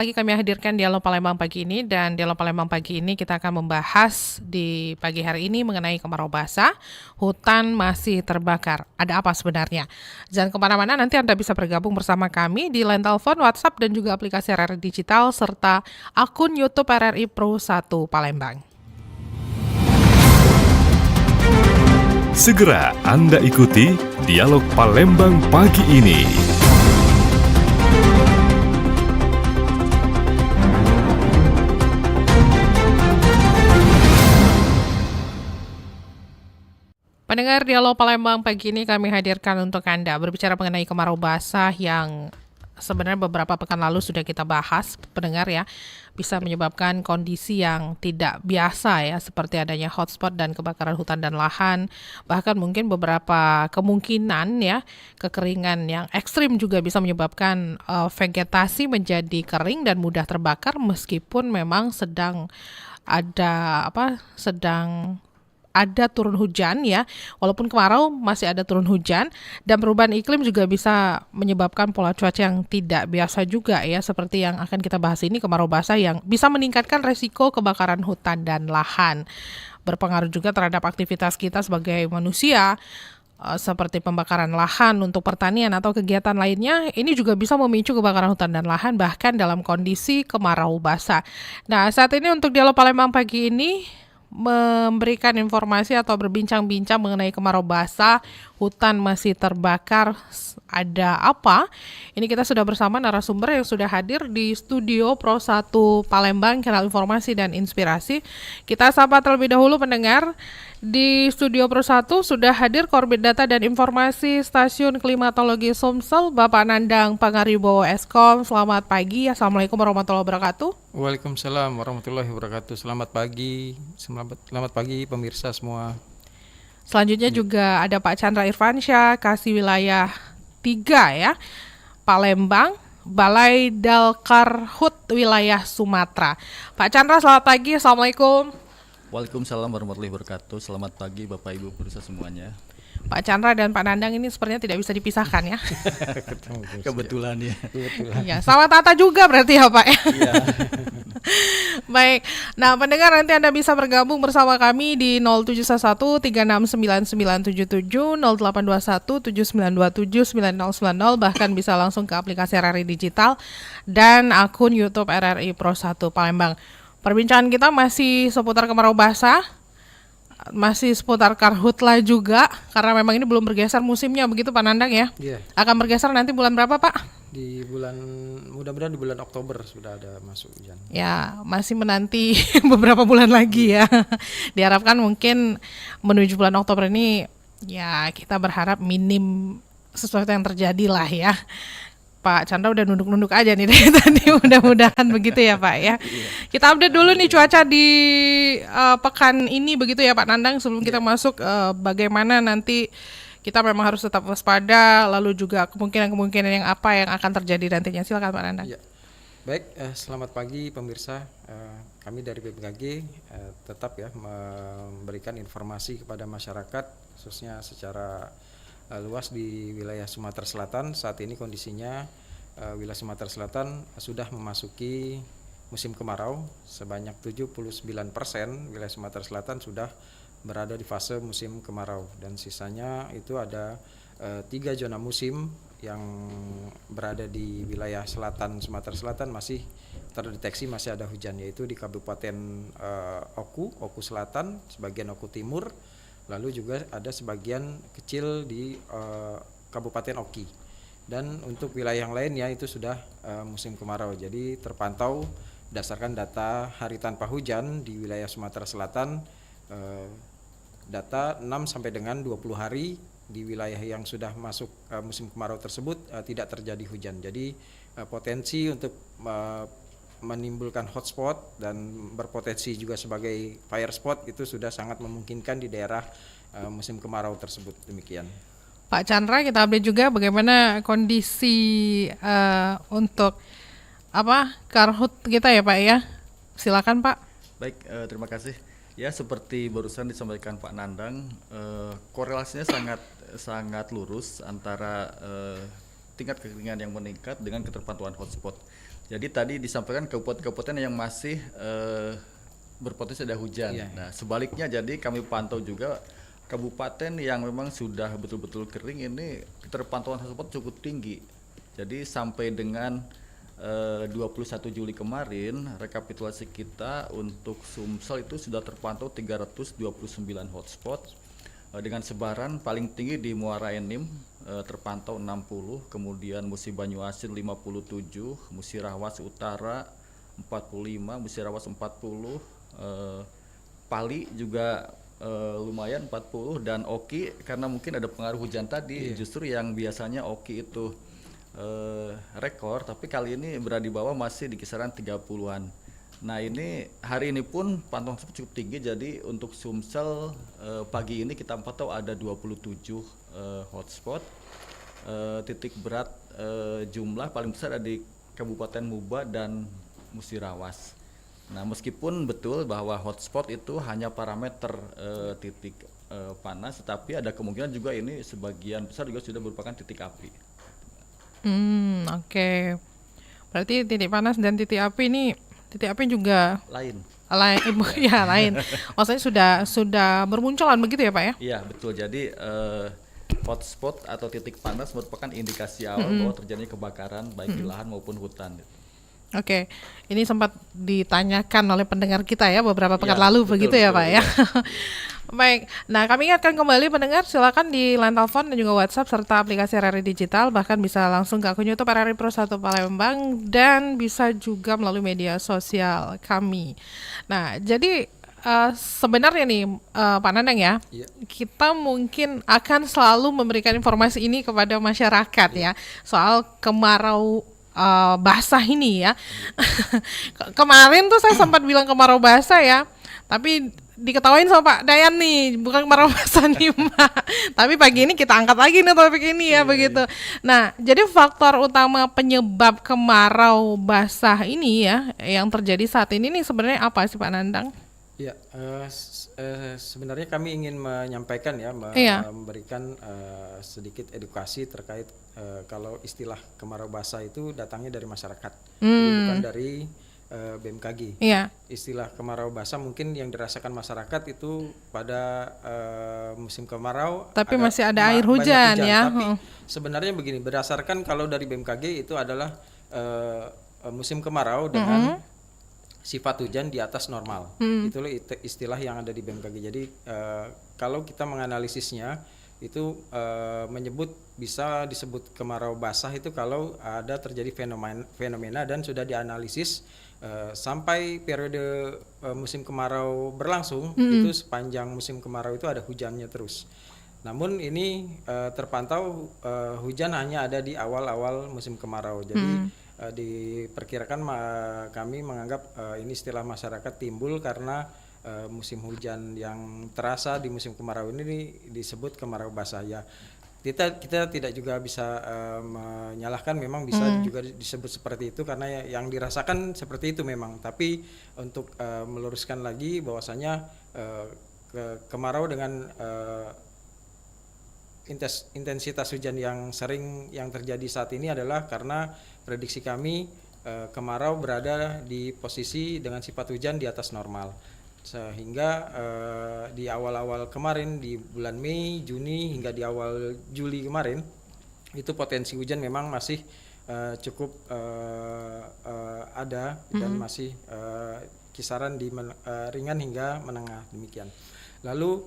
Pagi kami hadirkan Dialog Palembang pagi ini, dan Dialog Palembang pagi ini kita akan membahas di pagi hari ini mengenai kemarau basah, hutan masih terbakar. Ada apa sebenarnya? Jangan kemana-mana, nanti Anda bisa bergabung bersama kami di line telepon, WhatsApp, dan juga aplikasi RRI Digital, serta akun YouTube RRI Pro 1 Palembang. Segera Anda ikuti Dialog Palembang pagi ini. Pendengar Dialog Palembang pagi ini kami hadirkan untuk Anda berbicara mengenai kemarau basah yang sebenarnya beberapa pekan lalu sudah kita bahas, pendengar ya, bisa menyebabkan kondisi yang tidak biasa ya, seperti adanya hotspot dan kebakaran hutan dan lahan, bahkan mungkin beberapa kemungkinan ya, kekeringan yang ekstrim juga bisa menyebabkan vegetasi menjadi kering dan mudah terbakar meskipun memang sedang ada turun hujan ya, walaupun kemarau masih ada turun hujan, dan perubahan iklim juga bisa menyebabkan pola cuaca yang tidak biasa juga ya, seperti yang akan kita bahas ini, kemarau basah yang bisa meningkatkan resiko kebakaran hutan dan lahan. Berpengaruh juga terhadap aktivitas kita sebagai manusia, seperti pembakaran lahan untuk pertanian atau kegiatan lainnya. Ini juga bisa memicu kebakaran hutan dan lahan bahkan dalam kondisi kemarau basah. Nah, saat ini untuk Dialog Palembang pagi ini memberikan informasi atau berbincang-bincang mengenai kemarau basah, hutan masih terbakar, ada apa? Ini kita sudah bersama narasumber yang sudah hadir di studio Pro 1 Palembang, kanal informasi dan inspirasi. Kita sapa terlebih dahulu pendengar. Di studio Pro 1 sudah hadir Korbit Data dan Informasi Stasiun Klimatologi Sumsel, Bapak Nandang Pangaribowo Eskom. Selamat pagi, Assalamualaikum warahmatullahi wabarakatuh. Waalaikumsalam warahmatullahi wabarakatuh. Selamat pagi pemirsa semua. Selanjutnya juga ada Pak Chandra Irfansyah, Kasih Wilayah 3 ya, Palembang, Balai Dalkarhut Wilayah Sumatera. Pak Chandra, selamat pagi, Assalamualaikum. Waalaikumsalam warahmatullahi wabarakatuh. Selamat pagi Bapak Ibu pemirsa semuanya. Pak Chandra dan Pak Nandang ini sepertinya tidak bisa dipisahkan ya. Kebetulan ya. Iya, sawah tata juga berarti ya Pak ya. Iya. Baik, nah pendengar nanti Anda bisa bergabung bersama kami di 0711 369977, 0821 7927 9090, bahkan bisa langsung ke aplikasi RRI Digital dan akun YouTube RRI Pro 1 Palembang. Perbincangan kita masih seputar kemarau basah, masih seputar karhutla juga, karena memang ini belum bergeser musimnya, begitu Pak Nandang ya? Iya. Akan bergeser nanti bulan berapa Pak? Mudah-mudahan di bulan Oktober sudah ada masuk hujan. Ya, masih menanti beberapa bulan lagi ya. Diharapkan mungkin menuju bulan Oktober ini, ya kita berharap minim sesuatu yang terjadi lah ya. Pak Chandra udah nunduk-nunduk aja nih dari tadi, mudah-mudahan begitu ya Pak ya. Kita update dulu nih cuaca di pekan ini begitu ya Pak Nandang, sebelum kita masuk bagaimana nanti kita memang harus tetap waspada, lalu juga kemungkinan-kemungkinan yang apa yang akan terjadi nantinya. Silakan Pak Nandang. Ya. Baik, selamat pagi pemirsa. Kami dari BMKG tetap ya memberikan informasi kepada masyarakat, khususnya secara luas di wilayah Sumatera Selatan. Saat ini kondisinya wilayah Sumatera Selatan sudah memasuki musim kemarau. Sebanyak 79% wilayah Sumatera Selatan sudah berada di fase musim kemarau, dan sisanya itu ada 3 zona musim yang berada di wilayah selatan Sumatera Selatan masih terdeteksi masih ada hujan, yaitu di Kabupaten Oku Selatan, sebagian Oku Timur, lalu juga ada sebagian kecil di Kabupaten Oki. Dan untuk wilayah yang lainnya itu sudah musim kemarau. Jadi terpantau berdasarkan data hari tanpa hujan di wilayah Sumatera Selatan, data 6 sampai dengan 20 hari di wilayah yang sudah masuk musim kemarau tersebut tidak terjadi hujan. Jadi potensi untuk menimbulkan hotspot dan berpotensi juga sebagai fire spot itu sudah sangat memungkinkan di daerah musim kemarau tersebut. Demikian. Pak Chandra, kita update juga bagaimana kondisi untuk karhut kita ya Pak ya. Silakan Pak. Baik, terima kasih. Ya, seperti barusan disampaikan Pak Nandang, korelasinya sangat lurus antara tingkat kekeringan yang meningkat dengan keterpantauan hotspot. Jadi tadi disampaikan kabupaten-kabupaten yang masih berpotensi ada hujan. Iya. Nah, sebaliknya jadi kami pantau juga kabupaten yang memang sudah betul-betul kering ini keterpantauan hotspot cukup tinggi. Jadi sampai dengan 21 Juli kemarin rekapitulasi kita untuk Sumsel itu sudah terpantau 329 hotspot dengan sebaran paling tinggi di Muara Enim terpantau 60, kemudian Musi Banyuasin 57, Musi Rawas Utara 45, Musi Rawas 40, Pali juga lumayan 40, dan Oki karena mungkin ada pengaruh hujan tadi justru yang biasanya Oki itu rekor, tapi kali ini berada di bawah, masih di kisaran 30-an. Nah ini hari ini pun pantauan cukup tinggi, jadi untuk Sumsel pagi ini kita pantau ada 27 hotspot. Titik berat jumlah paling besar ada di Kabupaten Muba dan Musirawas. Nah meskipun betul bahwa hotspot itu hanya parameter titik panas, tetapi ada kemungkinan juga ini sebagian besar juga sudah merupakan titik api. Oke. Berarti titik panas dan titik api juga Lain. lain. Maksudnya sudah bermunculan begitu ya, Pak ya? Iya betul. Jadi hotspot atau titik panas merupakan indikasi awal bahwa terjadinya kebakaran baik di lahan maupun hutan. Oke, ini sempat ditanyakan oleh pendengar kita ya beberapa pekan Ya, lalu, betul, begitu ya betul, Pak ya. Baik, nah kami ingatkan kembali pendengar, silakan di line telepon dan juga WhatsApp serta aplikasi RRI Digital, bahkan bisa langsung ke akun YouTube RRI Pro 1 Palembang dan bisa juga melalui media sosial kami. Nah, jadi sebenarnya nih Pak Nandang ya, Iya. kita mungkin akan selalu memberikan informasi ini kepada masyarakat ya, soal kemarau basah ini ya. Kemarin tuh saya sempat bilang kemarau basah ya, tapi diketawain sama Pak Dayan nih, bukan kemarau basah nih Mbak. Tapi pagi ini kita angkat lagi nih topik ini ya, begitu. Nah, jadi faktor utama penyebab kemarau basah ini ya, yang terjadi saat ini nih sebenarnya apa sih Pak Nandang? Ya, sebenarnya kami ingin menyampaikan ya, Iya. memberikan sedikit edukasi terkait kalau istilah kemarau basah itu datangnya dari masyarakat, jadi bukan dari BMKG. Iya. Istilah kemarau basah mungkin yang dirasakan masyarakat itu pada musim kemarau, Tapi masih ada air banyak hujan ya. Tapi sebenarnya begini, berdasarkan kalau dari BMKG itu adalah musim kemarau dengan sifat hujan di atas normal. Itulah istilah yang ada di BMKG. Jadi kalau kita menganalisisnya itu bisa disebut kemarau basah itu kalau ada terjadi fenomena dan sudah dianalisis sampai periode musim kemarau berlangsung, itu sepanjang musim kemarau itu ada hujannya terus. Namun ini terpantau hujan hanya ada di awal-awal musim kemarau. Jadi diperkirakan kami menganggap ini istilah masyarakat timbul karena musim hujan yang terasa di musim kemarau ini disebut kemarau basah ya. Kita tidak juga bisa menyalahkan, memang bisa juga disebut seperti itu karena yang dirasakan seperti itu memang. Tapi untuk meluruskan lagi bahwasanya kemarau dengan intensitas hujan yang sering yang terjadi saat ini adalah karena prediksi kami kemarau berada di posisi dengan sifat hujan di atas normal, sehingga di awal-awal kemarin di bulan Mei, Juni hingga di awal Juli kemarin itu potensi hujan memang masih cukup ada dan masih kisaran di ringan hingga menengah demikian. Lalu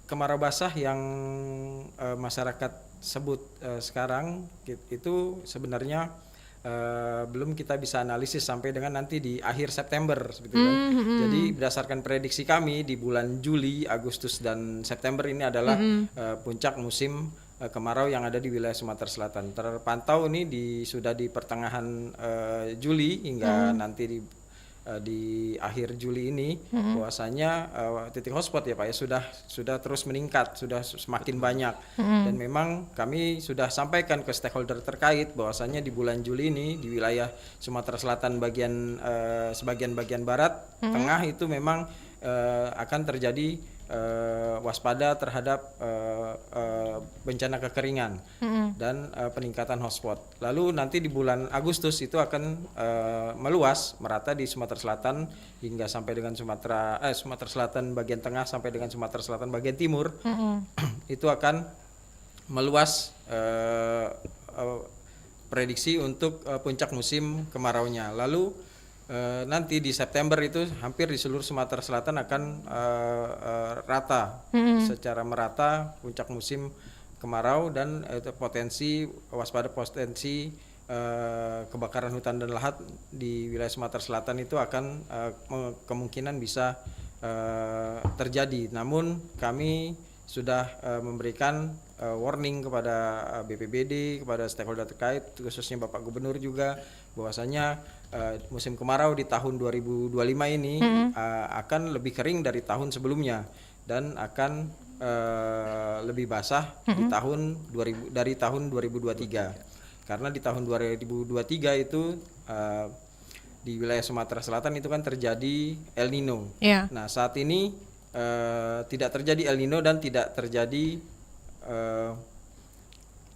kemarau basah yang masyarakat sebut sekarang itu sebenarnya belum kita bisa analisis sampai dengan nanti di akhir September seperti itu. Jadi berdasarkan prediksi kami di bulan Juli, Agustus dan September ini adalah puncak musim kemarau yang ada di wilayah Sumatera Selatan. Terpantau ini sudah di pertengahan Juli hingga nanti di akhir Juli ini bahwasanya titik hotspot ya Pak ya sudah terus meningkat, sudah semakin banyak, dan memang kami sudah sampaikan ke stakeholder terkait bahwasanya di bulan Juli ini di wilayah Sumatera Selatan sebagian bagian barat tengah itu memang akan terjadi waspada terhadap bencana kekeringan dan peningkatan hotspot. Lalu nanti di bulan Agustus itu akan meluas merata di Sumatera Selatan hingga sampai dengan Sumatera Selatan bagian tengah sampai dengan Sumatera Selatan bagian timur. Itu akan meluas prediksi untuk puncak musim kemaraunya. Lalu nanti di September itu hampir di seluruh Sumatera Selatan akan rata secara merata puncak musim kemarau dan waspada potensi kebakaran hutan dan lahan di wilayah Sumatera Selatan itu akan kemungkinan bisa terjadi. Namun kami sudah memberikan warning kepada BPBD, kepada stakeholder terkait, khususnya Bapak Gubernur juga, bahwasanya musim kemarau di tahun 2025 ini akan lebih kering dari tahun sebelumnya dan akan lebih basah dari tahun 2023. Karena di tahun 2023 itu di wilayah Sumatera Selatan itu kan terjadi El Nino. Yeah. Nah, saat ini tidak terjadi El Nino dan tidak terjadi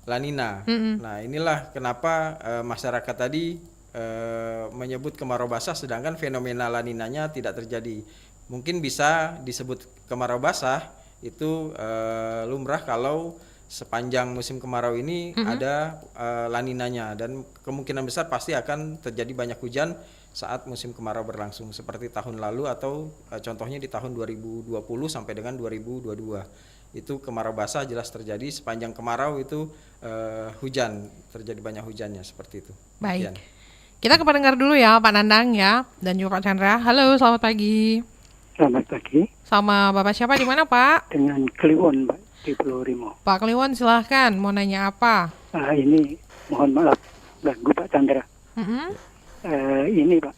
La Nina. Nah, inilah kenapa masyarakat tadi menyebut kemarau basah sedangkan fenomena La Ninanya tidak terjadi. Mungkin bisa disebut kemarau basah itu lumrah kalau sepanjang musim kemarau ini ada La Ninanya dan kemungkinan besar pasti akan terjadi banyak hujan saat musim kemarau berlangsung seperti tahun lalu atau contohnya di tahun 2020 sampai dengan 2022. Itu kemarau basah jelas terjadi, sepanjang kemarau itu hujan, terjadi banyak hujannya seperti itu. Baik. Sekian. Kita ke pendengar dulu ya, Pak Nandang ya, dan juga Pak Chandra. Halo, selamat pagi. Selamat pagi, Sama Bapak siapa di mana, Pak? dengan Kliwon, Mbak, di Pulau Rimo. Pak Kliwon, silahkan. Mau nanya apa? Ini mohon maaf, ganggu Pak Chandra. Mm-mm. Ini Pak,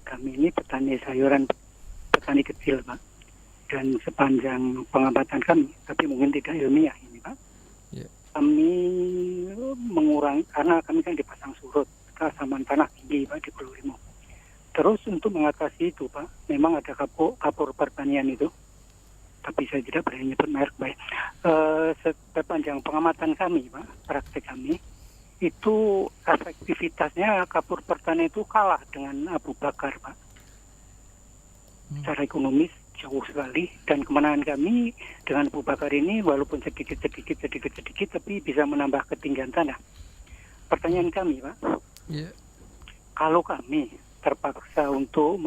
kami ini petani sayuran, petani kecil Pak. Dan sepanjang pengamatan kami, tapi mungkin tidak ilmiah ini Pak. Ya. Kami mengurangi, karena kami kan dipasang surut, keasaman tanah tinggi Pak di Pulau Rimo. Terus untuk mengatasi itu Pak, memang ada kapur pertanian itu, tapi saya tidak berani nyebut merek baik. Sepanjang pengamatan kami Pak, praktek kami, itu efektivitasnya kapur pertanian itu kalah dengan Abu Bakar Pak. Secara ekonomis jauh sekali, dan kemenangan kami dengan Abu Bakar ini walaupun sedikit tapi bisa menambah ketinggian tanah. Pertanyaan kami Pak, kalau kami terpaksa untuk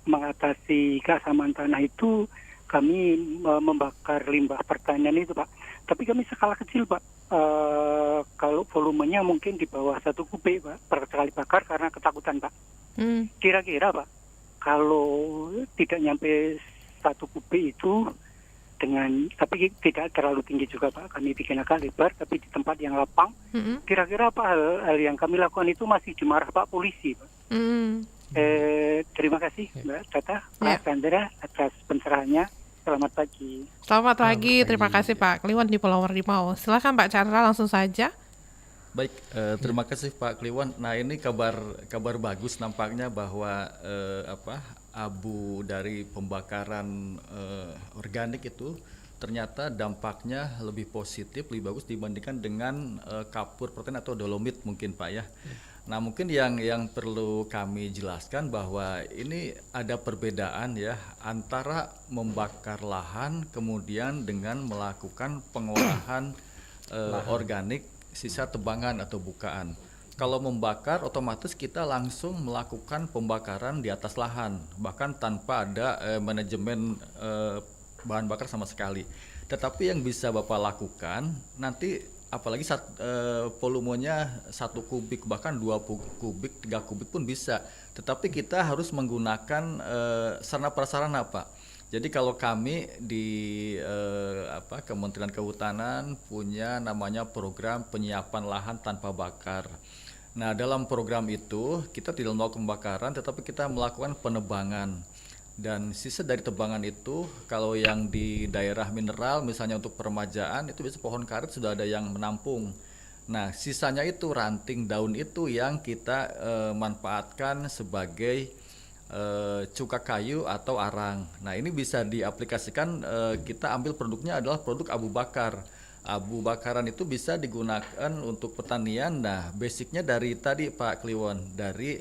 mengatasi keasaman tanah itu, kami membakar limbah pertanian itu Pak, tapi kami skala kecil Pak. Kalau volumenya mungkin di bawah 1 kubik Pak per kali bakar karena ketakutan Pak. Kira-kira Pak, kalau tidak nyampe 1 kubik itu tapi tidak terlalu tinggi juga Pak, kami bikin agak lebar tapi di tempat yang lapang. Kira-kira apa hal yang kami lakukan itu masih dimarah Pak polisi Pak. Terima kasih Mbak Tata, Pak Chandra atas pencerahannya. Selamat pagi. Selamat pagi, terima kasih Pak Kliwon di Pulau Rimau. Silakan Pak Chandra langsung saja. Baik, terima kasih Pak Kliwon. Nah, ini kabar bagus nampaknya bahwa abu dari pembakaran organik itu ternyata dampaknya lebih positif, lebih bagus dibandingkan dengan kapur protein atau dolomit mungkin Pak ya. Nah, mungkin yang perlu kami jelaskan bahwa ini ada perbedaan ya antara membakar lahan kemudian dengan melakukan pengolahan organik sisa tebangan atau bukaan. Kalau membakar otomatis kita langsung melakukan pembakaran di atas lahan, bahkan tanpa ada manajemen bahan bakar sama sekali. Tetapi yang bisa Bapak lakukan nanti apalagi volumenya 1 kubik bahkan 2 kubik 3 kubik pun bisa, tetapi kita harus menggunakan sarana prasarana Pak. Jadi kalau kami di Kementerian Kehutanan punya namanya program penyiapan lahan tanpa bakar. Nah, dalam program itu kita tidak melakukan pembakaran tetapi kita melakukan penebangan. Dan sisa dari tebangan itu, kalau yang di daerah mineral misalnya untuk peremajaan itu biasa pohon karet sudah ada yang menampung. Nah, sisanya itu ranting daun itu yang kita manfaatkan sebagai cuka kayu atau arang. Nah ini bisa diaplikasikan, kita ambil produknya adalah produk abu bakar. Abu bakaran itu bisa digunakan untuk pertanian. Nah basicnya dari tadi Pak Kliwon, dari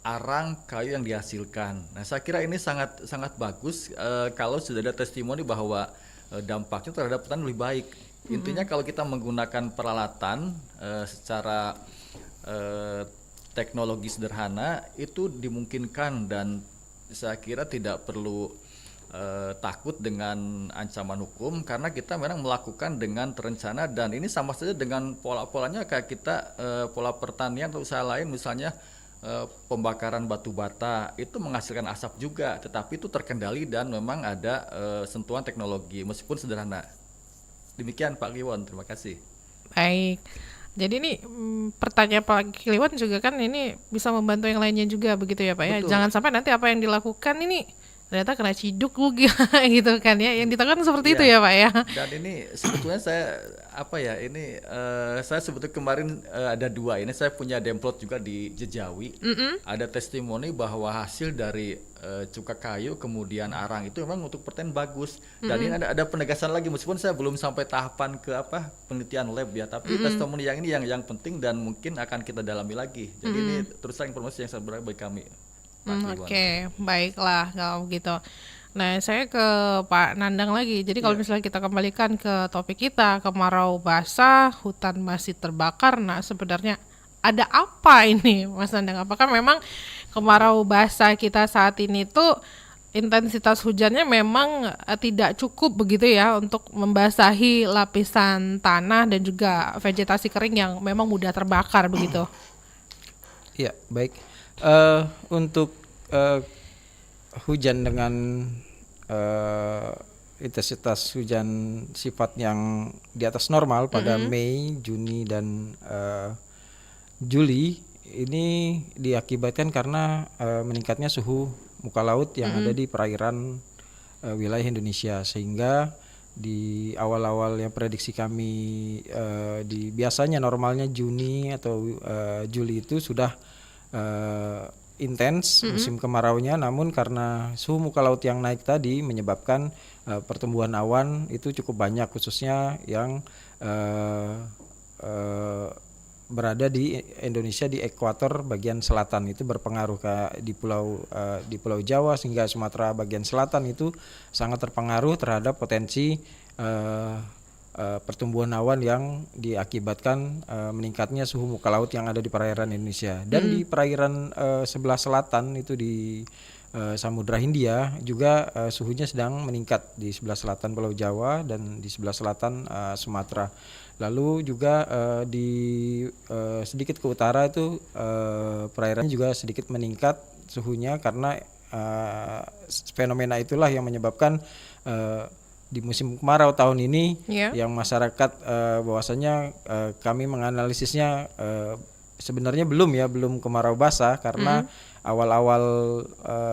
arang kayu yang dihasilkan. Nah saya kira ini sangat sangat bagus kalau sudah ada testimoni bahwa dampaknya terhadap petani lebih baik. Intinya kalau kita menggunakan peralatan secara teknologi sederhana itu dimungkinkan, dan saya kira tidak perlu takut dengan ancaman hukum karena kita memang melakukan dengan terencana, dan ini sama saja dengan pola-polanya kayak kita pola pertanian atau usaha lain, misalnya pembakaran batu bata itu menghasilkan asap juga, tetapi itu terkendali dan memang ada sentuhan teknologi meskipun sederhana. Demikian Pak Kliwon, terima kasih. Baik. Jadi ini pertanyaan Pak Kliwon juga kan ini bisa membantu yang lainnya juga begitu ya Pak ya. Betul. Jangan sampai nanti apa yang dilakukan ini ternyata kena ciduk lu gitu kan ya. Yang ditekan seperti itu ya Pak ya. Dan ini sebetulnya saya saya sebetulnya kemarin ada dua, ini saya punya demplot juga di Jejawi. Ada testimoni bahwa hasil dari cuka kayu kemudian arang itu memang untuk pertanian bagus. Dan ini ada penegasan lagi, meskipun saya belum sampai tahapan ke penelitian lab ya, tapi testimoni yang ini yang penting dan mungkin akan kita dalami lagi. Jadi ini terus terang informasi yang sangat berharga bagi kami. Oke, baiklah kalau gitu. Nah, saya ke Pak Nandang lagi. Jadi kalau misalnya kita kembalikan ke topik kita, kemarau basah, hutan masih terbakar. Nah, sebenarnya ada apa ini, Mas Nandang? Apakah memang kemarau basah kita saat ini tuh intensitas hujannya memang tidak cukup begitu ya untuk membasahi lapisan tanah dan juga vegetasi kering yang memang mudah terbakar begitu? Iya, baik. Untuk hujan dengan intensitas hujan sifat yang di atas normal pada Mei, Juni, dan Juli ini diakibatkan karena meningkatnya suhu muka laut yang ada di perairan wilayah Indonesia, sehingga di awal-awal yang prediksi kami di biasanya normalnya Juni atau Juli itu sudah intens musim kemaraunya, namun karena suhu muka laut yang naik tadi menyebabkan pertumbuhan awan itu cukup banyak, khususnya yang berada di Indonesia di ekuator bagian selatan. Itu berpengaruh di Pulau Jawa hingga Sumatera bagian selatan itu sangat terpengaruh terhadap potensi pertumbuhan awan yang diakibatkan meningkatnya suhu muka laut yang ada di perairan Indonesia. Dan di perairan sebelah selatan itu di Samudra Hindia juga suhunya sedang meningkat di sebelah selatan Pulau Jawa dan di sebelah selatan Sumatera. Lalu juga di sedikit ke utara itu perairan juga sedikit meningkat suhunya karena fenomena itulah yang menyebabkan di musim kemarau tahun ini yang masyarakat bahwasanya kami menganalisisnya sebenarnya belum kemarau basah karena awal-awal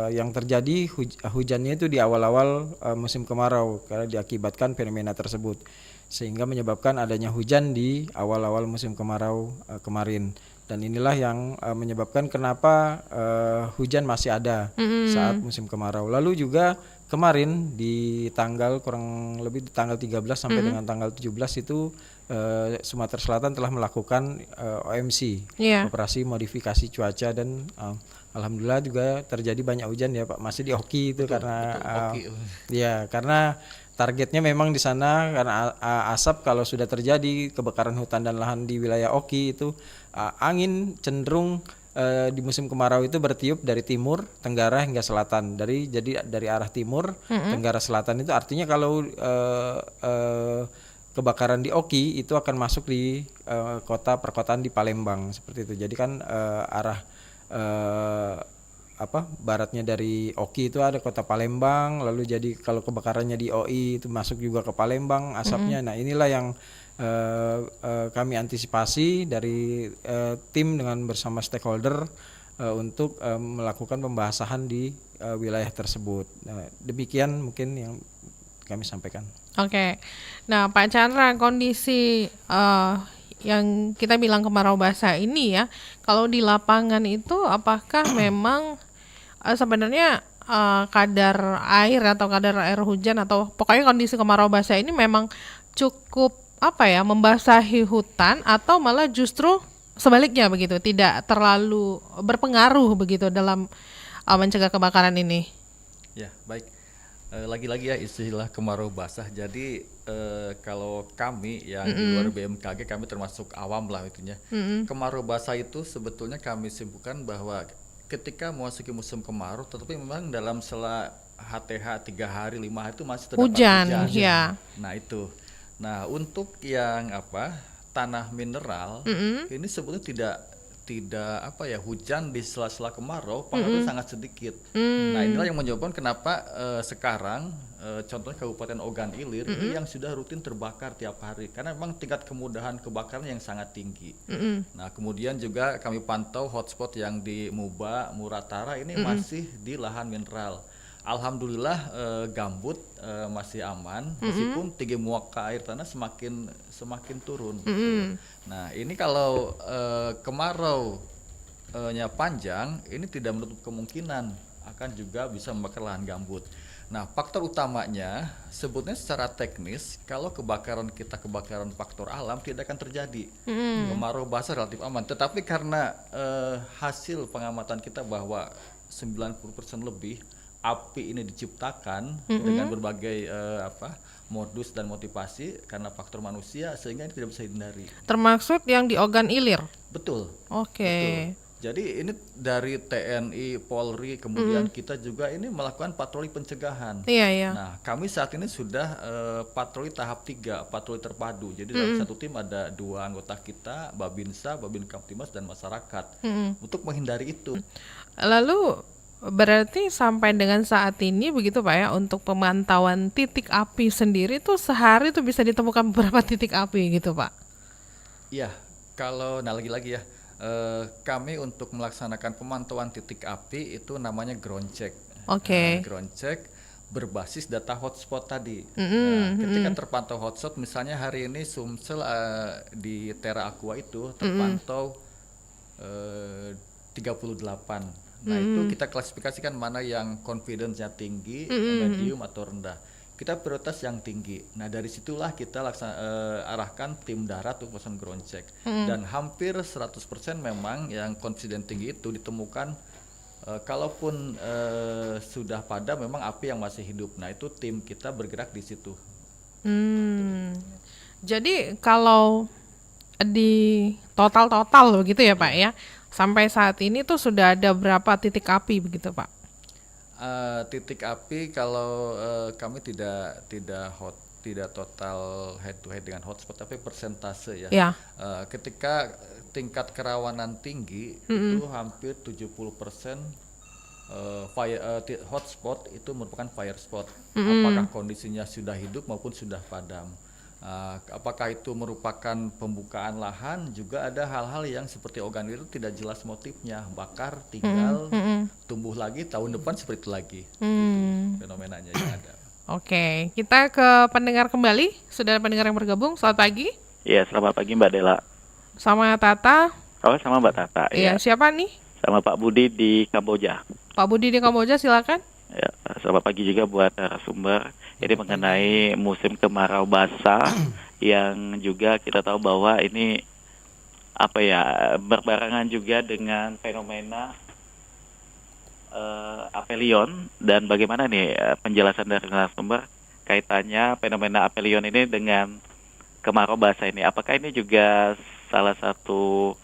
yang terjadi hujannya itu di awal-awal musim kemarau karena diakibatkan fenomena tersebut, sehingga menyebabkan adanya hujan di awal-awal musim kemarau kemarin. Dan inilah yang menyebabkan kenapa hujan masih ada saat musim kemarau. Lalu juga kemarin di tanggal kurang lebih di tanggal 13 sampai dengan tanggal 17 itu Sumatera Selatan telah melakukan OMC, operasi modifikasi cuaca, dan alhamdulillah juga terjadi banyak hujan ya Pak. Masih di Oki itu karena karena targetnya memang di sana karena asap kalau sudah terjadi kebakaran hutan dan lahan di wilayah Oki itu angin cenderung di musim kemarau itu bertiup dari timur, tenggara hingga selatan. Jadi dari arah timur, tenggara selatan itu artinya kalau kebakaran di Oki itu akan masuk di kota perkotaan di Palembang seperti itu. Jadi kan arah baratnya dari Oki itu ada kota Palembang, lalu jadi kalau kebakarannya di OI itu masuk juga ke Palembang asapnya. Nah inilah yang kami antisipasi dari tim dengan bersama stakeholder untuk melakukan pembahasan di wilayah tersebut. Demikian mungkin yang kami sampaikan. Oke. Nah Pak Chandra, kondisi yang kita bilang kemarau basah ini ya, kalau di lapangan itu apakah memang sebenarnya kadar air atau kadar air hujan atau pokoknya kondisi kemarau basah ini memang cukup membasahi hutan atau malah justru sebaliknya begitu, tidak terlalu berpengaruh begitu dalam mencegah kebakaran ini. Ya, baik. Lagi-lagi ya istilah kemarau basah. Jadi kalau kami yang di luar BMKG, kami termasuk awam lah itunya. Kemarau basah itu sebetulnya kami simpulkan bahwa ketika memasuki musim kemarau, tetapi memang dalam sela HTH 3 hari 5 hari itu masih terdapat Hujan, hujan. ya. Nah itu. Nah untuk yang tanah mineral ini sebetulnya tidak hujan di sela-sela kemarau pengaruhnya sangat sedikit. Nah inilah yang menyebabkan kenapa sekarang contohnya Kabupaten Ogan Ilir ini yang sudah rutin terbakar tiap hari karena memang tingkat kemudahan kebakaran yang sangat tinggi. Nah kemudian juga kami pantau hotspot yang di Muba, Muratara ini masih di lahan mineral. Alhamdulillah gambut masih aman meskipun tinggi muka air tanah semakin turun. Nah ini kalau kemarau-nya panjang ini tidak menutup kemungkinan akan juga bisa membakar lahan gambut. Nah faktor utamanya sebetulnya secara teknis kalau kebakaran faktor alam tidak akan terjadi. Kemarau basah relatif aman, tetapi karena hasil pengamatan kita bahwa 90% lebih api ini diciptakan dengan berbagai modus dan motivasi karena faktor manusia sehingga ini tidak bisa dihindari. Termasuk yang di Ogan Ilir. Betul. Oke. Betul. Jadi ini dari TNI, Polri, kemudian kita juga ini melakukan patroli pencegahan. Iya. Nah, kami saat ini sudah patroli tahap 3, patroli terpadu. Jadi dalam satu tim ada 2 anggota kita, Babinsa, Babin Kamtimas dan masyarakat untuk menghindari itu. Lalu berarti sampai dengan saat ini begitu Pak ya, untuk pemantauan titik api sendiri tuh sehari tuh bisa ditemukan beberapa titik api gitu Pak? Iya, lagi-lagi ya, kami untuk melaksanakan pemantauan titik api itu namanya ground check. Oke. Ground check berbasis data hotspot tadi. Nah, ketika terpantau hotspot, misalnya hari ini Sumsel di Terra Aqua itu terpantau 38. Nah itu kita klasifikasikan mana yang confidence-nya tinggi, medium atau rendah. Kita prioritas yang tinggi. Nah dari situlah kita arahkan tim darat untuk melakukan ground check. Dan hampir 100% memang yang confidence tinggi itu ditemukan kalaupun sudah padam memang api yang masih hidup. Nah itu tim kita bergerak di situ. Jadi kalau di total begitu ya Pak ya, sampai saat ini tuh sudah ada berapa titik api begitu Pak? Titik api kalau kami tidak total head to head dengan hotspot tapi persentase ya. Ketika tingkat kerawanan tinggi itu hampir 70% hotspot itu merupakan fire spot. Apakah kondisinya sudah hidup maupun sudah padam. Apakah itu merupakan pembukaan lahan, juga ada hal-hal yang seperti Ogan Ilir tidak jelas motifnya, bakar tinggal tumbuh lagi tahun depan seperti itu lagi. Itu fenomenanya yang ada. Oke, kita ke pendengar kembali. Sudah ada pendengar yang bergabung. Selamat pagi. Iya, selamat pagi Mbak Dela. Sama Tata. Oh, sama Mbak Tata. Iya, siapa nih? Sama Pak Budi di Kamboja. Pak Budi di Kamboja, silakan. Ya, selamat pagi juga buat narasumber. Ini mengenai musim kemarau basah yang juga kita tahu bahwa ini berbarengan juga dengan fenomena apelion. Dan bagaimana nih penjelasan dari narasumber kaitannya fenomena apelion ini dengan kemarau basah ini? Apakah ini juga salah satu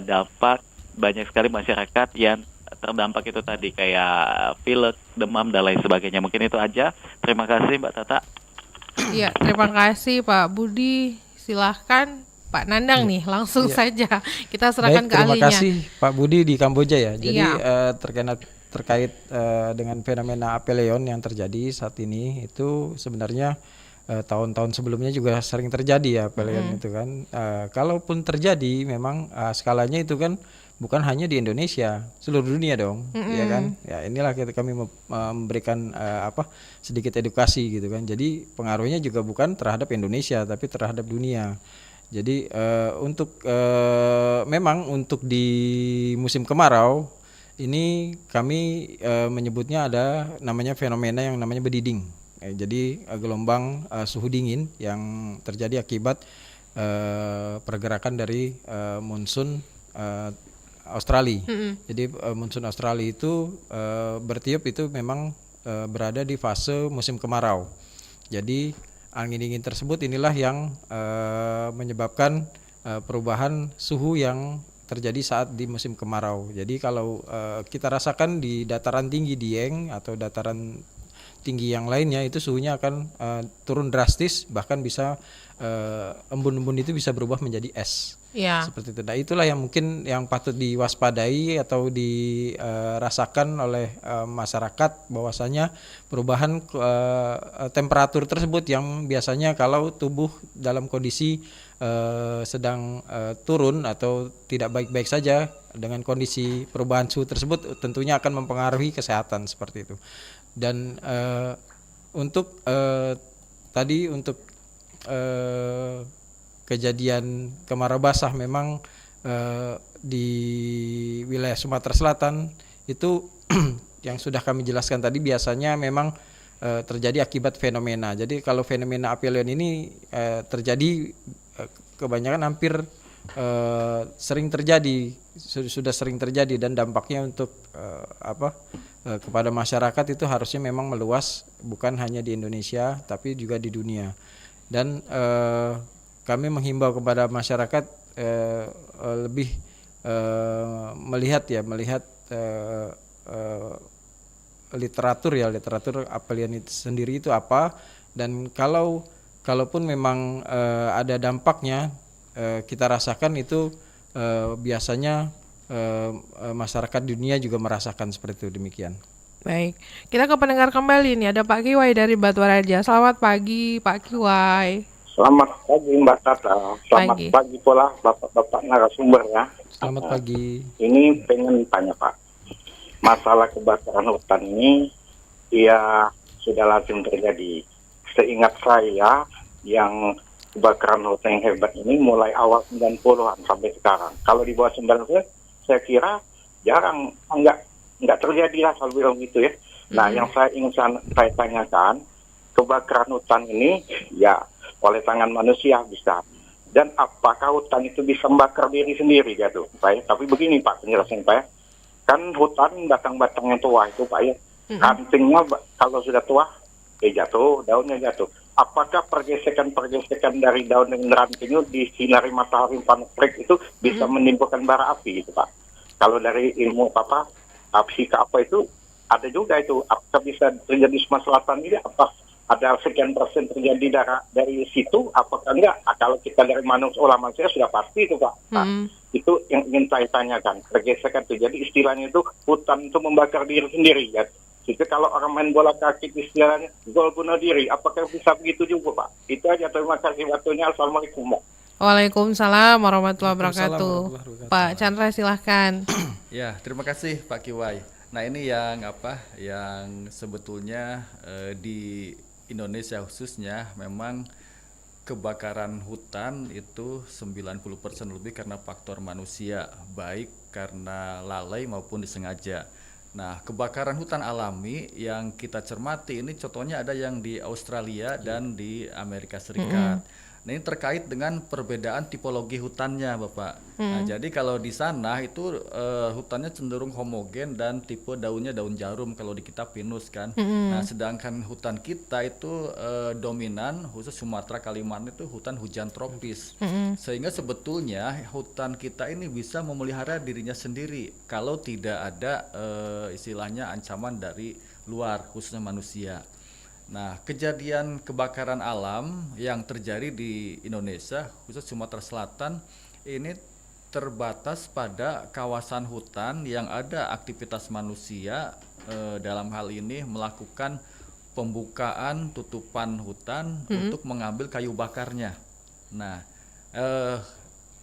dampak banyak sekali masyarakat yang terdampak itu tadi kayak pilek, demam dan lain sebagainya. Mungkin itu aja. Terima kasih Mbak Tata. Iya, terima kasih Pak Budi. Silahkan Pak Nandang nih, langsung saja kita serahkan ke ahlinya. Terima kasih Pak Budi di Kamboja ya. Jadi terkait dengan fenomena apelion yang terjadi saat ini itu sebenarnya tahun-tahun sebelumnya juga sering terjadi ya apelion itu kan. Kalaupun terjadi memang skalanya itu kan bukan hanya di Indonesia, seluruh dunia dong, ya kan? Ya inilah kami memberikan sedikit edukasi gitu kan. Jadi pengaruhnya juga bukan terhadap Indonesia, tapi terhadap dunia. Jadi memang untuk di musim kemarau Ini kami menyebutnya ada namanya fenomena yang namanya bediding. Jadi gelombang suhu dingin yang terjadi akibat pergerakan dari monsun Australia. Jadi monsun Australia itu bertiup itu memang berada di fase musim kemarau. Jadi angin dingin tersebut inilah yang menyebabkan perubahan suhu yang terjadi saat di musim kemarau. Jadi kalau kita rasakan di dataran tinggi Dieng atau dataran tinggi yang lainnya itu suhunya akan turun drastis, bahkan bisa embun-embun itu bisa berubah menjadi es. Ya. Seperti itu. Nah, itulah yang mungkin yang patut diwaspadai atau dirasakan oleh masyarakat, bahwasanya perubahan temperatur tersebut yang biasanya kalau tubuh dalam kondisi sedang turun atau tidak baik-baik saja, dengan kondisi perubahan suhu tersebut tentunya akan mempengaruhi kesehatan seperti itu. Dan untuk tadi untuk kejadian kemarau basah memang di wilayah Sumatera Selatan itu yang sudah kami jelaskan tadi biasanya memang terjadi akibat fenomena. Jadi kalau fenomena aphelion ini terjadi kebanyakan hampir sering terjadi, sudah sering terjadi, dan dampaknya untuk kepada masyarakat itu harusnya memang meluas, bukan hanya di Indonesia tapi juga di dunia. Dan kami menghimbau kepada masyarakat lebih melihat literatur aphelion itu sendiri itu apa, dan kalaupun memang ada dampaknya kita rasakan itu biasanya masyarakat dunia juga merasakan seperti itu, demikian. Baik, kita ke pendengar kembali nih, ada Pak Kiwai dari Batu Raja. Selamat pagi Pak Kiwai. Selamat pagi Mbak Tata, selamat pagi pula Bapak-Bapak narasumber ya. Selamat pagi. Ini pengen tanya Pak, masalah kebakaran hutan ini ya sudah lazim terjadi. Seingat saya yang kebakaran hutan yang hebat ini mulai awal 90-an sampai sekarang. Kalau di bawah 90-an saya kira jarang, enggak terjadi lah kalau bilang gitu ya. Nah, yang saya ingin saya tanyakan, kebakaran hutan ini ya oleh tangan manusia bisa. Dan apakah hutan itu bisa membakar diri sendiri gitu, Pak ya? Tapi begini Pak, penjelasan Pak ya. Kan hutan batang-batang yang tua itu Pak ya. Rantingnya kalau sudah tua, jatuh, daunnya jatuh. Apakah pergesekan-pergesekan dari daun dengan ranting itu disinari matahari panas terik itu bisa menimbulkan bara api itu Pak? Kalau dari ilmu fisika itu ada juga itu. Apakah bisa terjadi di Sumatera Selatan ini? Apa ada sekian persen terjadi dari situ? Apakah enggak? Kalau kita dari manusia sudah pasti itu Pak. Nah, itu yang ingin saya tanyakan. Pergesekan itu. Jadi istilahnya itu hutan itu membakar diri sendiri ya. Jadi kalau orang main bola kaki istilahnya gol bunuh diri, apakah bisa begitu juga Pak? Itu aja, terima kasih waktunya. Assalamualaikum Pak. Waalaikumsalam warahmatullahi wabarakatuh. Pak Chandra silahkan. Ya, terima kasih Pak Kiwai. Nah, ini yang sebetulnya di Indonesia khususnya memang kebakaran hutan itu 90% lebih karena faktor manusia, baik karena lalai maupun disengaja. Nah, kebakaran hutan alami yang kita cermati ini contohnya ada yang di Australia dan di Amerika Serikat. Nah, ini terkait dengan perbedaan tipologi hutannya, Bapak. Nah, jadi kalau di sana itu hutannya cenderung homogen dan tipe daunnya daun jarum, kalau di kita pinus kan. Nah, sedangkan hutan kita itu dominan, khusus Sumatera, Kalimantan itu hutan hujan tropis. Sehingga sebetulnya hutan kita ini bisa memelihara dirinya sendiri kalau tidak ada istilahnya ancaman dari luar, khususnya manusia. Nah, kejadian kebakaran alam yang terjadi di Indonesia, khusus Sumatera Selatan, ini terbatas pada kawasan hutan yang ada aktivitas manusia, dalam hal ini melakukan pembukaan tutupan hutan untuk mengambil kayu bakarnya. Nah,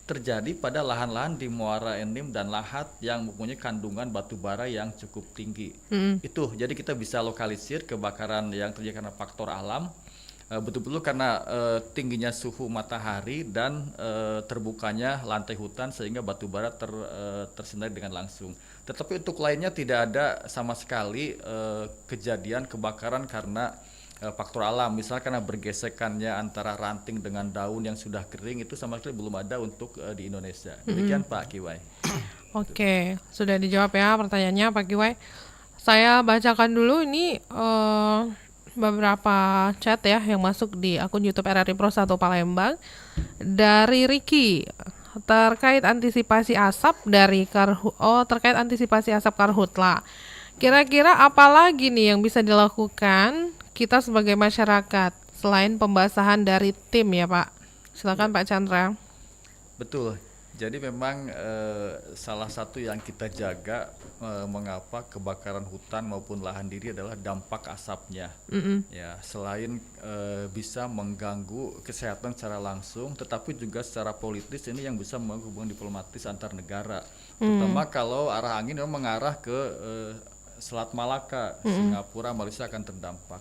terjadi pada lahan-lahan di Muara Enim dan Lahat yang mempunyai kandungan batu bara yang cukup tinggi. Itu, jadi kita bisa lokalisir kebakaran yang terjadi karena faktor alam, betul-betul karena tingginya suhu matahari dan terbukanya lantai hutan sehingga batu bara tersinari dengan langsung. Tetapi untuk lainnya tidak ada sama sekali kejadian kebakaran karena faktor alam, misalnya karena bergesekannya antara ranting dengan daun yang sudah kering, itu sama sekali belum ada untuk di Indonesia. Demikian Pak Kiwai. Oke, sudah dijawab ya pertanyaannya Pak Kiwai. Saya bacakan dulu ini beberapa chat ya yang masuk di akun YouTube RRI Pro 1 Palembang. Dari Ricky, terkait antisipasi asap dari terkait antisipasi asap Karhutla. Kira-kira apa lagi nih yang bisa dilakukan kita sebagai masyarakat selain pembasahan dari tim ya Pak? Silakan Pak Chandra. Betul. Jadi memang salah satu yang kita jaga mengapa kebakaran hutan maupun lahan diri adalah dampak asapnya. Ya, selain bisa mengganggu kesehatan secara langsung, tetapi juga secara politis ini yang bisa menghubungi diplomatis antar negara. Terutama kalau arah angin memang mengarah ke Selat Malaka, Singapura, Malaysia akan terdampak.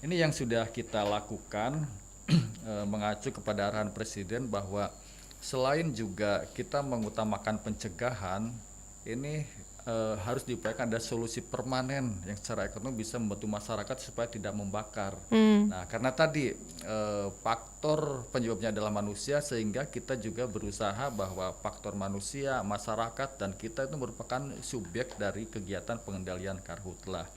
Ini yang sudah kita lakukan mengacu kepada arahan Presiden bahwa selain juga kita mengutamakan pencegahan, ini harus diupayakan ada solusi permanen yang secara ekonomi bisa membantu masyarakat supaya tidak membakar. Nah, karena tadi faktor penyebabnya adalah manusia, sehingga kita juga berusaha bahwa faktor manusia, masyarakat, dan kita itu merupakan subjek dari kegiatan pengendalian karhutlah.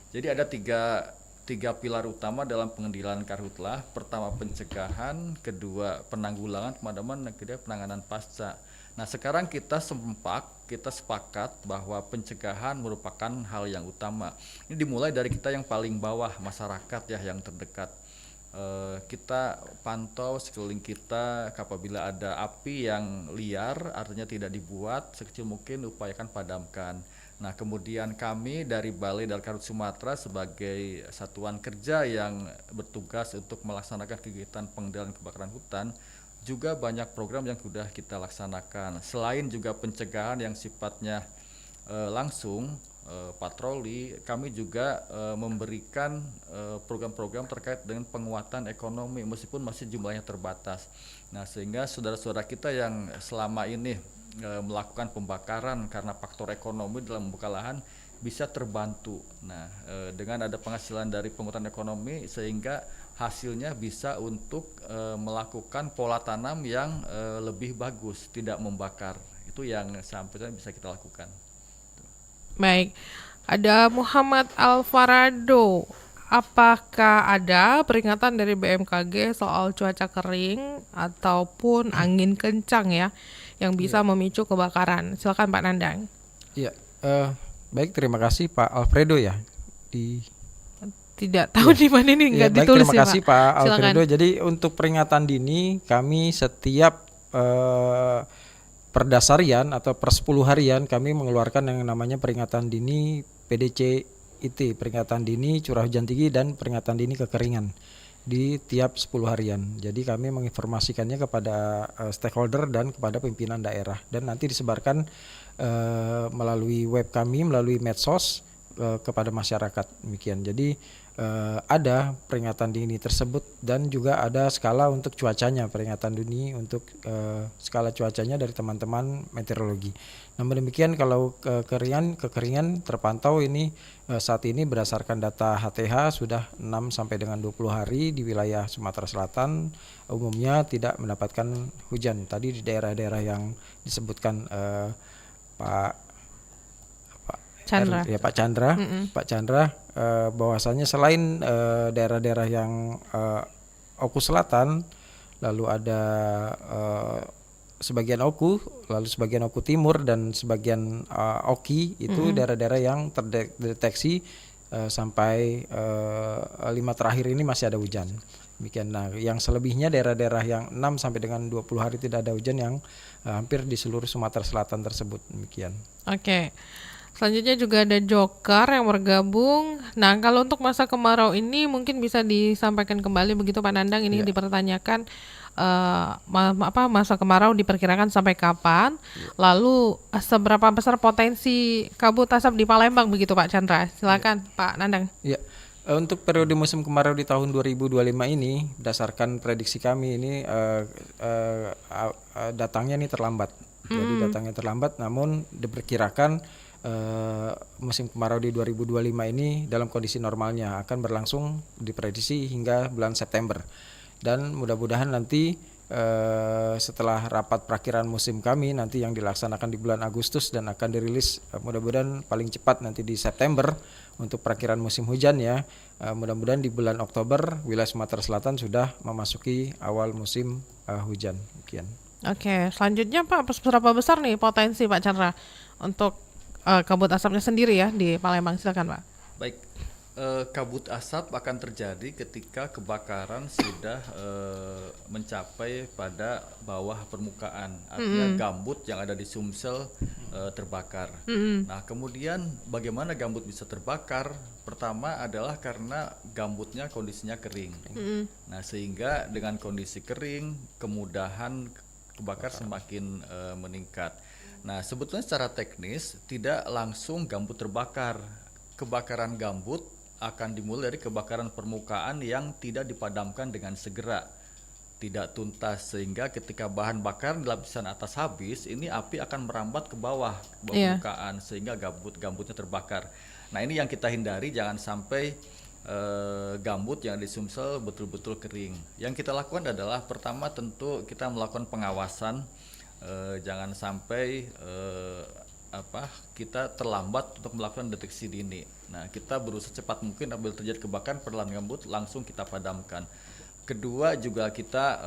Jadi ada tiga pilar utama dalam pengendalian karhutlah. Pertama pencegahan, kedua penanggulangan pemadaman, dan ketiga penanganan pasca. Nah, sekarang kita sepakat bahwa pencegahan merupakan hal yang utama. Ini dimulai dari kita yang paling bawah, masyarakat ya, yang terdekat. Kita pantau sekeliling kita, apabila ada api yang liar artinya tidak dibuat, sekecil mungkin upayakan padamkan. Nah, kemudian kami dari Balai Dalkarhut Sumatera sebagai satuan kerja yang bertugas untuk melaksanakan kegiatan pengendalian kebakaran hutan, juga banyak program yang sudah kita laksanakan. Selain juga pencegahan yang sifatnya langsung, patroli, kami juga memberikan program-program terkait dengan penguatan ekonomi meskipun masih jumlahnya terbatas. Nah, sehingga saudara-saudara kita yang selama ini melakukan pembakaran karena faktor ekonomi dalam membuka lahan bisa terbantu. Nah, dengan ada penghasilan dari penguatan ekonomi, sehingga hasilnya bisa untuk melakukan pola tanam yang lebih bagus, tidak membakar. Itu yang sampai bisa kita lakukan. Baik, ada Muhammad Alvarado. Apakah ada peringatan dari BMKG soal cuaca kering ataupun angin kencang ya yang bisa memicu kebakaran? Silakan Pak Nandang. Iya, baik, terima kasih Pak Alfredo ya. Tidak tahu di mana ini nggak ditulis terima ya kasih Pak Alfredo. Jadi untuk peringatan dini kami setiap perdasarian atau per 10 harian kami mengeluarkan yang namanya peringatan dini PDCIT, peringatan dini curah hujan tinggi dan peringatan dini kekeringan di tiap 10 harian. Jadi kami menginformasikannya kepada stakeholder dan kepada pimpinan daerah, dan nanti disebarkan melalui web kami, melalui medsos kepada masyarakat, demikian. Jadi ada peringatan dini tersebut, dan juga ada skala untuk cuacanya, peringatan dini untuk skala cuacanya dari teman-teman meteorologi. Namun demikian kalau kekeringan terpantau ini saat ini berdasarkan data HTH sudah 6 sampai dengan 20 hari di wilayah Sumatera Selatan umumnya tidak mendapatkan hujan. Tadi di daerah-daerah yang disebutkan Pak Chandra. Pak Chandra, Pak Chandra, bahwasanya selain daerah-daerah yang Oku Selatan, lalu ada sebagian Oku, lalu sebagian Oku Timur, dan sebagian Oki, itu daerah-daerah yang terdeteksi sampai 5 terakhir ini masih ada hujan. Demikian. Nah, yang selebihnya daerah-daerah yang 6 sampai dengan 20 hari tidak ada hujan yang hampir di seluruh Sumatera Selatan tersebut. Demikian. Oke. Selanjutnya juga ada Joker yang bergabung. Nah, kalau untuk masa kemarau ini mungkin bisa disampaikan kembali begitu Pak Nandang. Ini dipertanyakan masa kemarau diperkirakan sampai kapan? Lalu seberapa besar potensi kabut asap di Palembang begitu Pak Chandra? Silakan Pak Nandang. Ya. Untuk periode musim kemarau di tahun 2025 ini, berdasarkan prediksi kami ini datangnya ini terlambat. Jadi datangnya terlambat, namun diperkirakan musim kemarau di 2025 ini dalam kondisi normalnya akan berlangsung diprediksi hingga bulan September. Dan mudah-mudahan nanti setelah rapat prakiraan musim kami nanti yang dilaksanakan di bulan Agustus dan akan dirilis mudah-mudahan paling cepat nanti di September untuk prakiraan musim hujan ya. Mudah-mudahan di bulan Oktober wilayah Sumatera Selatan sudah memasuki awal musim hujan. Demikian. Oke, selanjutnya Pak, seberapa besar nih potensi Pak Chandra untuk kabut asapnya sendiri ya di Palembang? Silakan Pak. Baik, kabut asap akan terjadi ketika kebakaran sudah mencapai pada bawah permukaan, artinya gambut yang ada di Sumsel terbakar. Nah, kemudian bagaimana gambut bisa terbakar? Pertama adalah karena gambutnya kondisinya kering. Nah, sehingga dengan kondisi kering, kemudahan kebakar semakin meningkat. Nah, sebetulnya secara teknis tidak langsung gambut terbakar. Kebakaran gambut akan dimulai dari kebakaran permukaan yang tidak dipadamkan dengan segera, tidak tuntas, sehingga ketika bahan bakar di lapisan atas habis, ini api akan merambat ke bawah permukaan sehingga gambutnya terbakar. Nah, ini yang kita hindari, jangan sampai gambut yang di Sumsel betul-betul kering. Yang kita lakukan adalah pertama tentu kita melakukan pengawasan, jangan sampai kita terlambat untuk melakukan deteksi dini. Nah, kita berusaha cepat mungkin apabila terjadi kebakaran perlahan gambut langsung kita padamkan. Kedua juga kita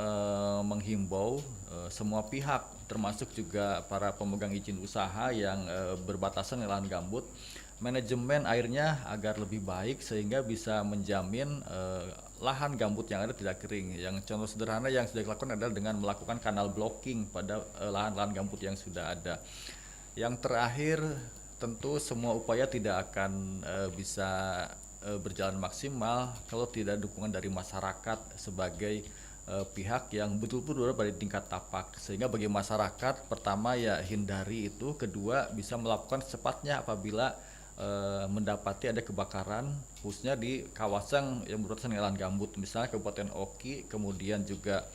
menghimbau semua pihak termasuk juga para pemegang izin usaha yang berbatasan dengan lahan gambut, manajemen airnya agar lebih baik sehingga bisa menjamin lahan gambut yang ada tidak kering. Yang contoh sederhana yang sudah dilakukan adalah dengan melakukan kanal blocking pada lahan-lahan gambut yang sudah ada. Yang terakhir tentu semua upaya tidak akan bisa berjalan maksimal kalau tidak dukungan dari masyarakat sebagai pihak yang betul-betul berada pada tingkat tapak. Sehingga bagi masyarakat pertama ya hindari itu, kedua bisa melakukan secepatnya apabila mendapati ada kebakaran khususnya di kawasan yang berbatasan dengan lahan gambut, misalnya Kabupaten Oki, kemudian juga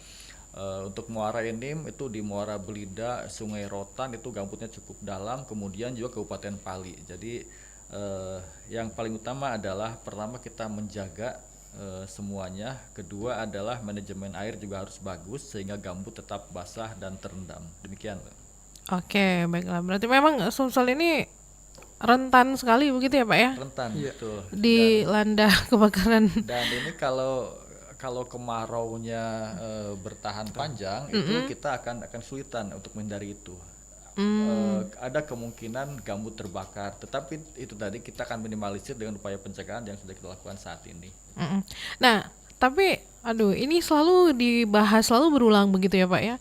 untuk Muara Enim itu di Muara Belida, Sungai Rotan itu gambutnya cukup dalam, kemudian juga Kabupaten Pali. Jadi yang paling utama adalah pertama kita menjaga semuanya, kedua adalah manajemen air juga harus bagus sehingga gambut tetap basah dan terendam. Demikian. Oke, baiklah. Berarti memang Sumsel ini rentan sekali begitu ya Pak ya? Rentan, betul. Dilanda kebakaran. Dan ini kalau kemaraunya bertahan panjang itu kita akan kesulitan untuk menghindari itu. Ada kemungkinan gambut terbakar, tetapi itu tadi kita akan minimalisir dengan upaya pencegahan yang sudah kita lakukan saat ini. Nah, tapi ini selalu dibahas, selalu berulang begitu ya Pak ya.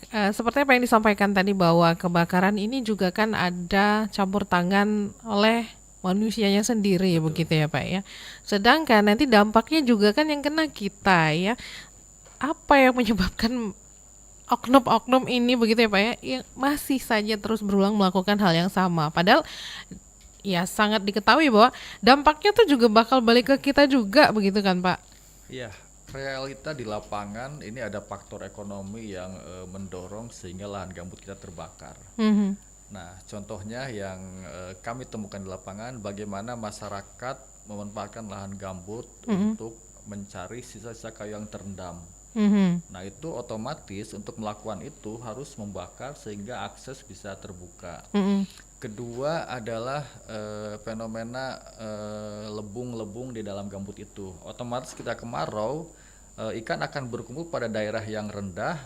Seperti apa yang disampaikan tadi bahwa kebakaran ini juga kan ada campur tangan oleh manusianya sendiri. Betul. Begitu ya Pak ya. Sedangkan nanti dampaknya juga kan yang kena kita ya. Apa yang menyebabkan oknum-oknum ini begitu ya Pak ya, yang masih saja terus berulang melakukan hal yang sama. Padahal ya sangat diketahui bahwa dampaknya tuh juga bakal balik ke kita juga begitu kan Pak. Iya, realita di lapangan ini ada faktor ekonomi yang mendorong sehingga lahan gambut kita terbakar. Nah, contohnya yang kami temukan di lapangan, bagaimana masyarakat memanfaatkan lahan gambut untuk mencari sisa-sisa kayu yang terendam. Nah, itu otomatis untuk melakukan itu harus membakar sehingga akses bisa terbuka. Kedua adalah fenomena lebung-lebung di dalam gambut itu. Otomatis kita kemarau, ikan akan berkumpul pada daerah yang rendah,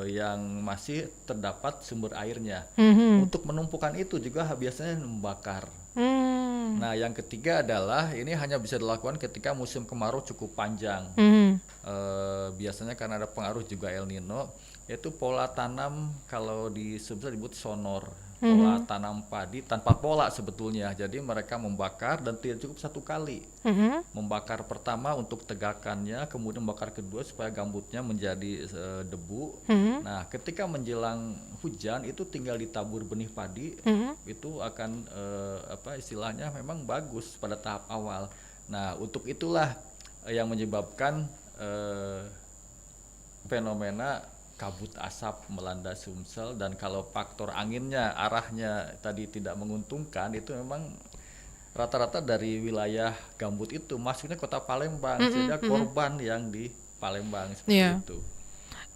yang masih terdapat sumber airnya. Untuk menumpukan itu juga biasanya membakar. Nah, yang ketiga adalah ini hanya bisa dilakukan ketika musim kemarau cukup panjang. Biasanya karena ada pengaruh juga El Nino, yaitu pola tanam kalau di Sumsel disebut sonor. Pola tanam padi tanpa pola sebetulnya. Jadi mereka membakar dan tidak cukup satu kali. Membakar pertama untuk tegakannya, kemudian membakar kedua supaya gambutnya menjadi debu. Nah, ketika menjelang hujan itu tinggal ditabur benih padi, itu akan istilahnya memang bagus pada tahap awal. Nah, untuk itulah yang menyebabkan fenomena kabut asap melanda Sumsel, dan kalau faktor anginnya arahnya tadi tidak menguntungkan, itu memang rata-rata dari wilayah gambut itu masuknya kota Palembang, sehingga korban yang di Palembang seperti Iya. itu.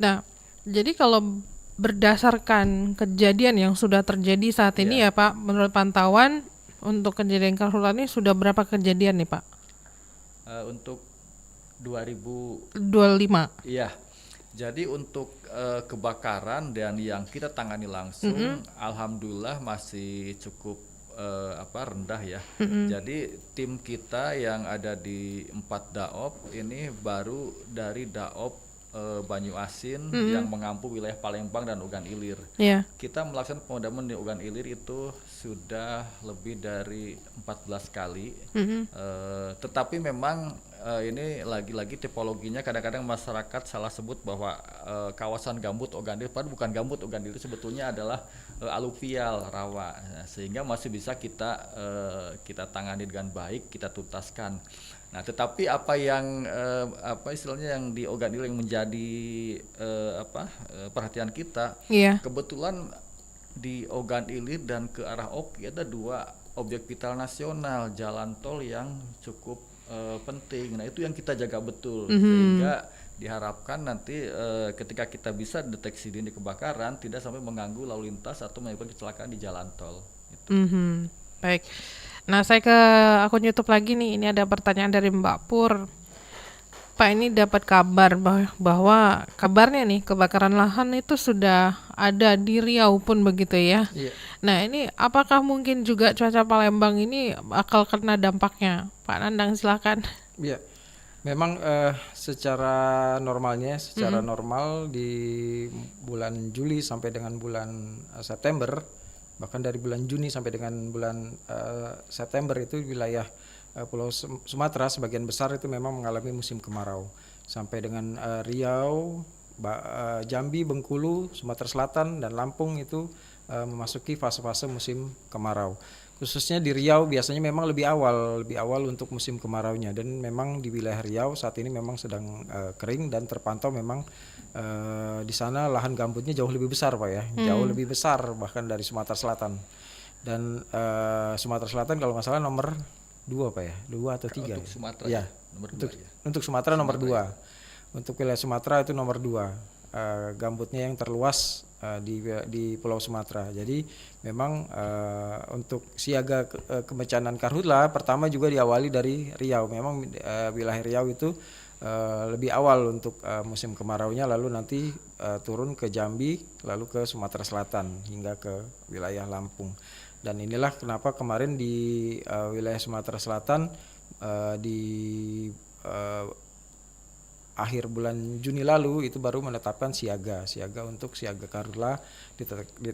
Nah, jadi kalau berdasarkan kejadian yang sudah terjadi saat ini ya Pak, menurut pantauan untuk kejadian karhutla ini sudah berapa kejadian nih Pak? Untuk 2000, 25. iya. Jadi untuk kebakaran dan yang kita tangani langsung, alhamdulillah masih cukup rendah ya. Jadi tim kita yang ada di 4 Daop ini baru dari Daop Banyu Asin yang mengampu wilayah Palembang dan Ugan Ilir. Iya. Kita melaksanakan pemadaman di Ugan Ilir itu sudah lebih dari 14 kali. Tetapi memang ini lagi-lagi tipologinya kadang-kadang masyarakat salah sebut bahwa kawasan gambut Ugan Ilir, padahal bukan gambut. Ugan Ilir sebetulnya adalah aluvial rawa. Nah, sehingga masih bisa kita tangani dengan baik, kita tuntaskan. Nah, tetapi apa yang istilahnya yang di Ugan Ilir yang menjadi perhatian kita, Iya. kebetulan di Ugan Ilir dan ke arah Oki ada 2 objek vital nasional, jalan tol yang cukup penting. Nah, itu yang kita jaga betul, sehingga diharapkan nanti ketika kita bisa deteksi dini kebakaran tidak sampai mengganggu lalu lintas atau menyebabkan kecelakaan di jalan tol. Baik. Nah, saya ke akun YouTube lagi nih. Ini ada pertanyaan dari Mbak Pur. Pak, ini dapat kabar bahwa kabarnya nih kebakaran lahan itu sudah ada di Riau pun begitu ya. Iya. Nah, ini apakah mungkin juga cuaca Palembang ini bakal kena dampaknya? Pak Nandang silakan. Iya. Memang secara normal di bulan Juli sampai dengan bulan September, bahkan dari bulan Juni sampai dengan bulan September itu wilayah Pulau Sumatera sebagian besar itu memang mengalami musim kemarau. Sampai dengan Riau, Jambi, Bengkulu, Sumatera Selatan dan Lampung itu memasuki fase-fase musim kemarau. Khususnya di Riau biasanya memang lebih awal untuk musim kemaraunya, dan memang di wilayah Riau saat ini memang sedang kering dan terpantau memang di sana lahan gambutnya jauh lebih besar Pak ya, jauh lebih besar bahkan dari Sumatera Selatan. Dan Sumatera Selatan kalau nggak salah nomor 2 Pak ya, 2 atau 3 Untuk Sumatera ya, nomor 2 ya. untuk Sumatera nomor 2. Untuk wilayah Sumatera itu nomor 2. Gambutnya yang terluas di Pulau Sumatera. Jadi memang untuk siaga kebencanaan karhutla pertama juga diawali dari Riau. Memang wilayah Riau itu lebih awal untuk musim kemaraunya, lalu nanti turun ke Jambi, lalu ke Sumatera Selatan hingga ke wilayah Lampung. Dan inilah kenapa kemarin di wilayah Sumatera Selatan di akhir bulan Juni lalu itu baru menetapkan siaga untuk siaga karhutla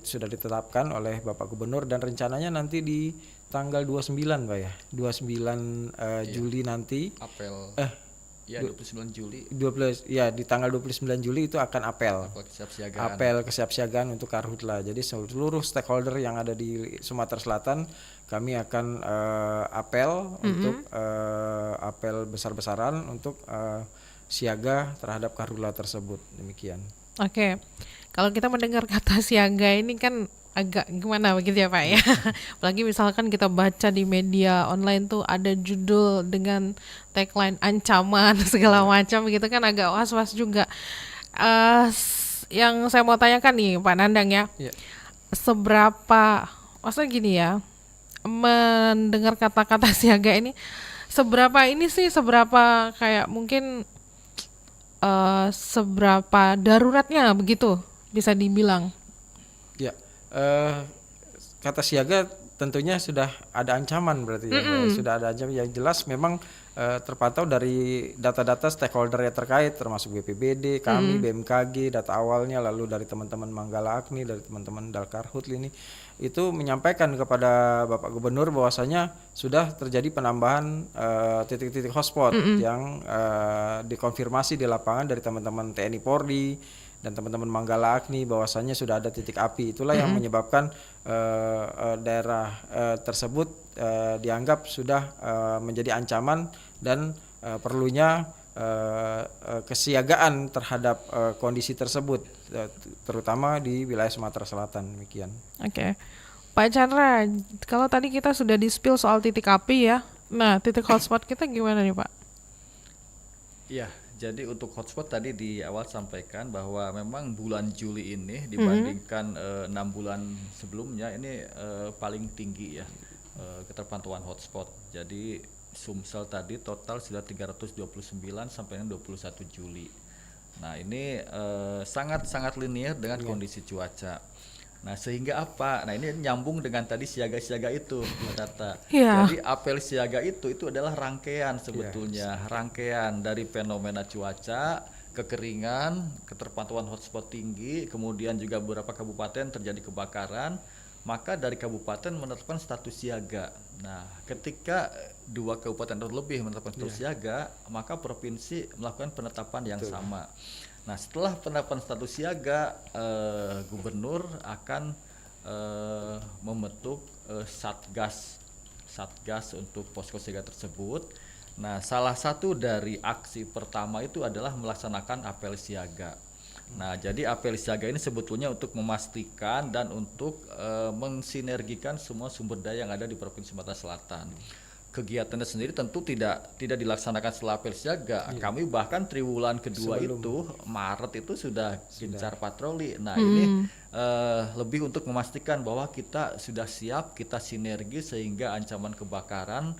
sudah ditetapkan oleh Bapak Gubernur, dan rencananya nanti di tanggal 29 Pak ya, 29 Juli nanti Apel. 29 Juli. 12 ya, di tanggal 29 Juli itu akan apel kesiapsiagaan untuk karhutla. Jadi seluruh stakeholder yang ada di Sumatera Selatan kami akan apel untuk apel besar-besaran untuk siaga terhadap karhutla tersebut. Demikian. Oke. Kalau kita mendengar kata siaga ini kan agak gimana begitu ya Pak ya. Apalagi misalkan kita baca di media online tuh ada judul dengan tagline ancaman segala macam gitu kan, agak was-was juga. Yang saya mau tanyakan nih Pak Nandang ya, seberapa, maksudnya gini ya, mendengar kata-kata siaga ini, seberapa kayak mungkin seberapa daruratnya begitu bisa dibilang? Ya, kata siaga tentunya sudah ada ancaman berarti ya, sudah ada ancaman yang jelas. Memang terpantau dari data-data stakeholder yang terkait, termasuk BPBD, kami, BMKG, data awalnya, lalu dari teman-teman Manggala Agni, dari teman-teman Dalkarhutla ini, itu menyampaikan kepada Bapak Gubernur bahwasanya sudah terjadi penambahan titik-titik hotspot yang dikonfirmasi di lapangan dari teman-teman TNI Polri dan teman-teman Manggala Agni bahwasanya sudah ada titik api. Itulah yang menyebabkan daerah tersebut dianggap sudah menjadi ancaman dan perlunya kesiagaan terhadap kondisi tersebut. terutama di wilayah Sumatera Selatan demikian. Oke. Pak Chandra, kalau tadi kita sudah di-spill soal titik api ya. Nah, titik hotspot kita gimana nih, Pak? Iya, jadi untuk hotspot tadi di awal sampaikan bahwa memang bulan Juli ini dibandingkan 6 bulan sebelumnya ini paling tinggi ya keterpantauan hotspot. Jadi Sumsel tadi total sudah 329 sampai dengan 21 Juli. Nah ini sangat-sangat linear dengan kondisi cuaca. Nah sehingga apa? Nah ini nyambung dengan tadi siaga-siaga itu Mbak Tata. Iya. Jadi apel siaga itu adalah rangkaian sebetulnya, rangkaian dari fenomena cuaca, kekeringan, keterpantauan hotspot tinggi, kemudian juga beberapa kabupaten terjadi kebakaran, maka dari kabupaten menetapkan status siaga. Nah ketika 2 kabupaten atau lebih menetapkan status siaga, maka provinsi melakukan penetapan yang sama. Nah setelah penetapan status siaga, gubernur akan membentuk satgas untuk posko siaga tersebut. Nah salah satu dari aksi pertama itu adalah melaksanakan apel siaga. Nah jadi apel siaga ini sebetulnya untuk memastikan dan untuk mensinergikan semua sumber daya yang ada di Provinsi Sumatera Selatan. Kegiatannya sendiri tentu tidak dilaksanakan setelah apel siaga. Kami bahkan triwulan kedua itu Maret itu sudah gencar patroli. Nah ini lebih untuk memastikan bahwa kita sudah siap, kita sinergi sehingga ancaman kebakaran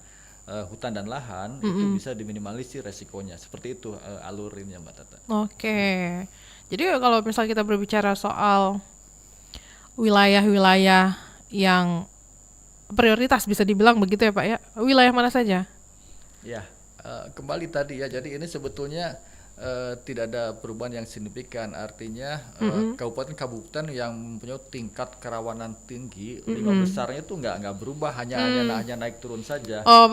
hutan dan lahan itu bisa diminimalisir resikonya. Seperti itu alurnya Mbak Tata. Oke. Jadi kalau misal kita berbicara soal wilayah-wilayah yang prioritas bisa dibilang begitu ya Pak ya, wilayah mana saja? Ya, kembali tadi ya, jadi ini sebetulnya tidak ada perubahan yang signifikan. Artinya kabupaten-kabupaten yang mempunyai tingkat kerawanan tinggi, 5 besarnya itu nggak berubah, hanya naik turun saja. Oh,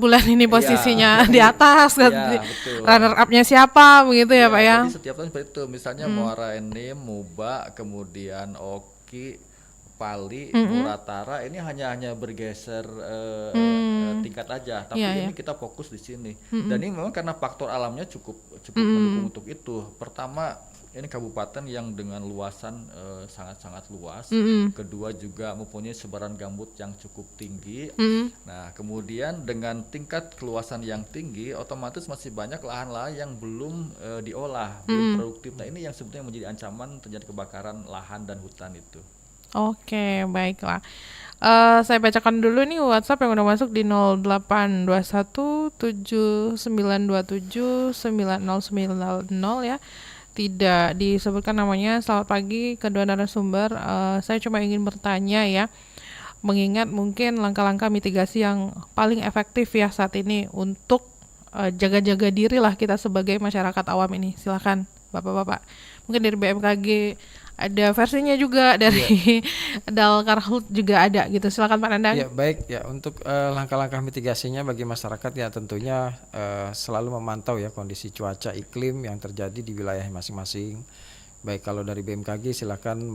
bulan ini posisinya di atas, Iya, betul. runner up-nya siapa begitu ya Pak ya? Jadi setiap tahun seperti itu, misalnya Muara Enim, Muba, kemudian Oki, Pali, Muratara ini hanya bergeser tingkat aja, tapi ini kita fokus di sini. Dan ini memang karena faktor alamnya cukup mendukung untuk itu. Pertama, ini kabupaten yang dengan luasan sangat-sangat luas. Kedua juga mempunyai sebaran gambut yang cukup tinggi. Nah, kemudian dengan tingkat keluasan yang tinggi, otomatis masih banyak lahan-lahan yang belum diolah, belum produktif. Nah, ini yang sebetulnya menjadi ancaman terjadi kebakaran lahan dan hutan itu. Oke, baiklah. Saya bacakan dulu nih WhatsApp yang udah masuk di 082179279090 ya. Tidak disebutkan namanya. Selamat pagi kedua narasumber. Saya cuma ingin bertanya ya, mengingat mungkin langkah-langkah mitigasi yang paling efektif ya saat ini untuk jaga-jaga diri lah kita sebagai masyarakat awam ini. Silakan Bapak-bapak. Mungkin dari BMKG ada versinya juga, dari Dalkarhut juga ada gitu. Silakan Pak Nandang. Ya baik ya, untuk langkah-langkah mitigasinya bagi masyarakat ya tentunya selalu memantau ya kondisi cuaca iklim yang terjadi di wilayah masing-masing. Baik kalau dari BMKG silakan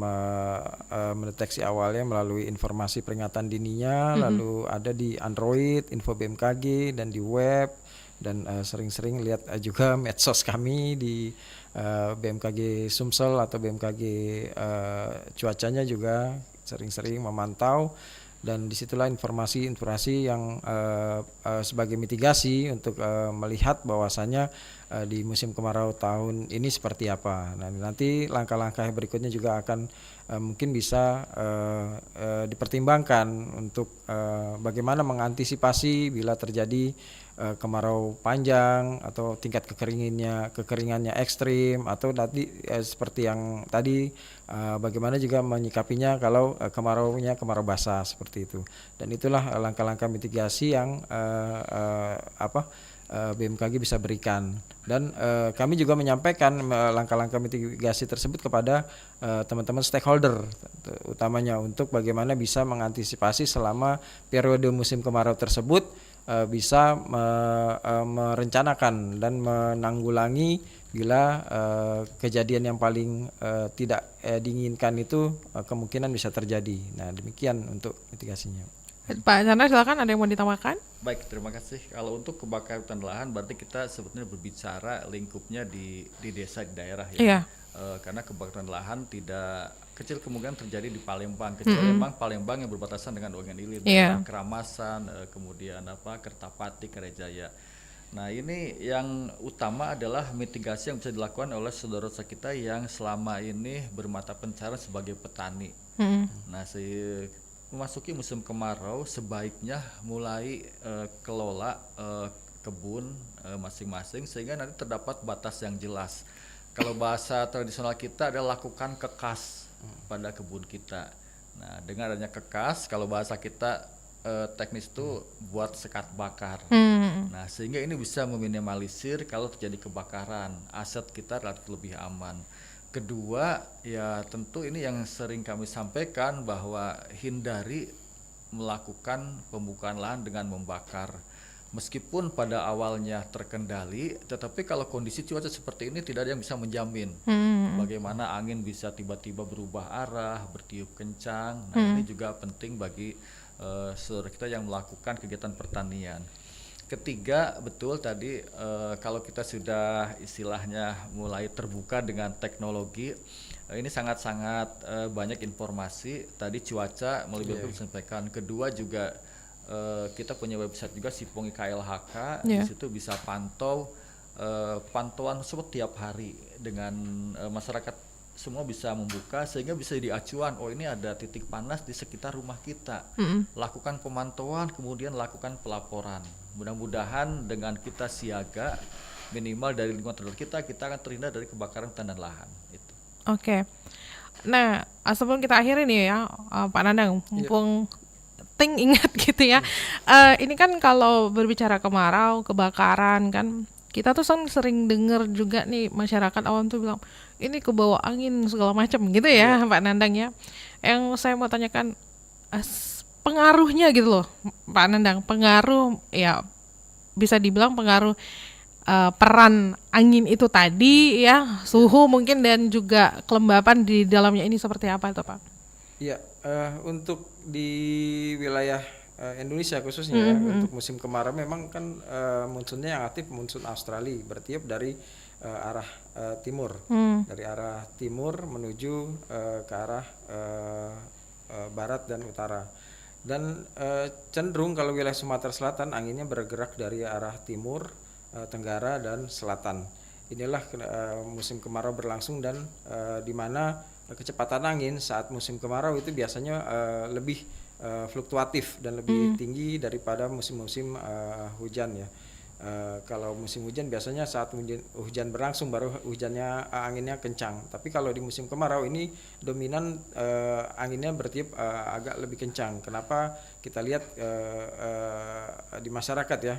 mendeteksi awalnya melalui informasi peringatan dininya, lalu ada di Android info BMKG dan di web, dan sering-sering lihat juga medsos kami di BMKG Sumsel atau BMKG cuacanya juga sering-sering memantau, dan disitulah informasi-informasi yang sebagai mitigasi untuk melihat bahwasannya di musim kemarau tahun ini seperti apa. Nah nanti langkah-langkah berikutnya juga akan mungkin bisa dipertimbangkan untuk bagaimana mengantisipasi bila terjadi kemarau panjang atau tingkat kekeringannya ekstrim, atau nanti seperti yang tadi bagaimana juga menyikapinya kalau kemaraunya kemarau basah seperti itu. Dan itulah langkah-langkah mitigasi yang BMKG bisa berikan, dan kami juga menyampaikan langkah-langkah mitigasi tersebut kepada teman-teman stakeholder, utamanya untuk bagaimana bisa mengantisipasi selama periode musim kemarau tersebut, bisa merencanakan dan menanggulangi bila kejadian yang paling tidak diinginkan itu kemungkinan bisa terjadi. Nah demikian untuk mitigasinya. Pak Chandra silakan, ada yang mau ditambahkan? Baik, terima kasih. Kalau untuk kebakaran hutan lahan berarti kita sebetulnya berbicara lingkupnya di desa, di daerah ya. Iya. karena kebakaran lahan tidak kecil kemungkinan terjadi di Palembang, kecuali memang Palembang yang berbatasan dengan Ogan Ilir, Iya. Keramasan, kemudian Kertapati, Karejaya. Nah, ini yang utama adalah mitigasi yang bisa dilakukan oleh saudara-saudara kita yang selama ini bermata pencarian sebagai petani. Nah, memasuki musim kemarau sebaiknya mulai kelola kebun masing-masing sehingga nanti terdapat batas yang jelas. Kalau bahasa tradisional kita adalah lakukan kekas pada kebun kita. Nah, dengan adanya kekas, kalau bahasa kita teknis itu buat sekat bakar. Nah, sehingga ini bisa meminimalisir kalau terjadi kebakaran, aset kita relatif lebih aman. Kedua, ya tentu ini yang sering kami sampaikan bahwa hindari melakukan pembukaan lahan dengan membakar. Meskipun pada awalnya terkendali, tetapi kalau kondisi cuaca seperti ini tidak ada yang bisa menjamin bagaimana angin bisa tiba-tiba berubah arah, bertiup kencang. Nah, ini juga penting bagi saudara kita yang melakukan kegiatan pertanian. Ketiga, betul tadi kalau kita sudah istilahnya mulai terbuka dengan teknologi, ini sangat-sangat banyak informasi. Tadi cuaca melalui disampaikan. Kedua juga kita punya website juga Sipongi KLHK, di situ bisa pantauan setiap hari dengan masyarakat semua bisa membuka sehingga bisa jadi acuan, oh ini ada titik panas di sekitar rumah kita. Lakukan pemantauan, kemudian lakukan pelaporan. Mudah-mudahan dengan kita siaga minimal dari lingkungan terdekat kita akan terhindar dari kebakaran hutan dan lahan. Itu. Oke. Nah, sebelum kita akhiri nih ya, Pak Nandang, mumpung ingat gitu ya. Ini kan kalau berbicara kemarau, kebakaran kan, kita tuh sering dengar juga nih masyarakat awam tuh bilang ini kebawa angin segala macam gitu ya, Pak Nandang ya. Yang saya mau tanyakan pengaruhnya gitu loh, Pak Nandang, pengaruh ya bisa dibilang pengaruh peran angin itu tadi ya, suhu mungkin dan juga kelembapan di dalamnya ini seperti apa itu, Pak? Iya, untuk di wilayah Indonesia khususnya ya, untuk musim kemarau memang kan monsunnya yang aktif monsun Australia, bertiup dari arah timur, dari arah timur menuju ke arah barat dan utara. Dan cenderung kalau wilayah Sumatera Selatan anginnya bergerak dari arah timur, tenggara dan selatan. Inilah musim kemarau berlangsung dan di mana kecepatan angin saat musim kemarau itu biasanya lebih fluktuatif dan lebih tinggi daripada musim-musim hujan ya. Kalau musim hujan biasanya saat hujan berlangsung baru anginnya kencang. Tapi kalau di musim kemarau ini dominan anginnya bertiup agak lebih kencang. Kenapa? Kita lihat di masyarakat ya,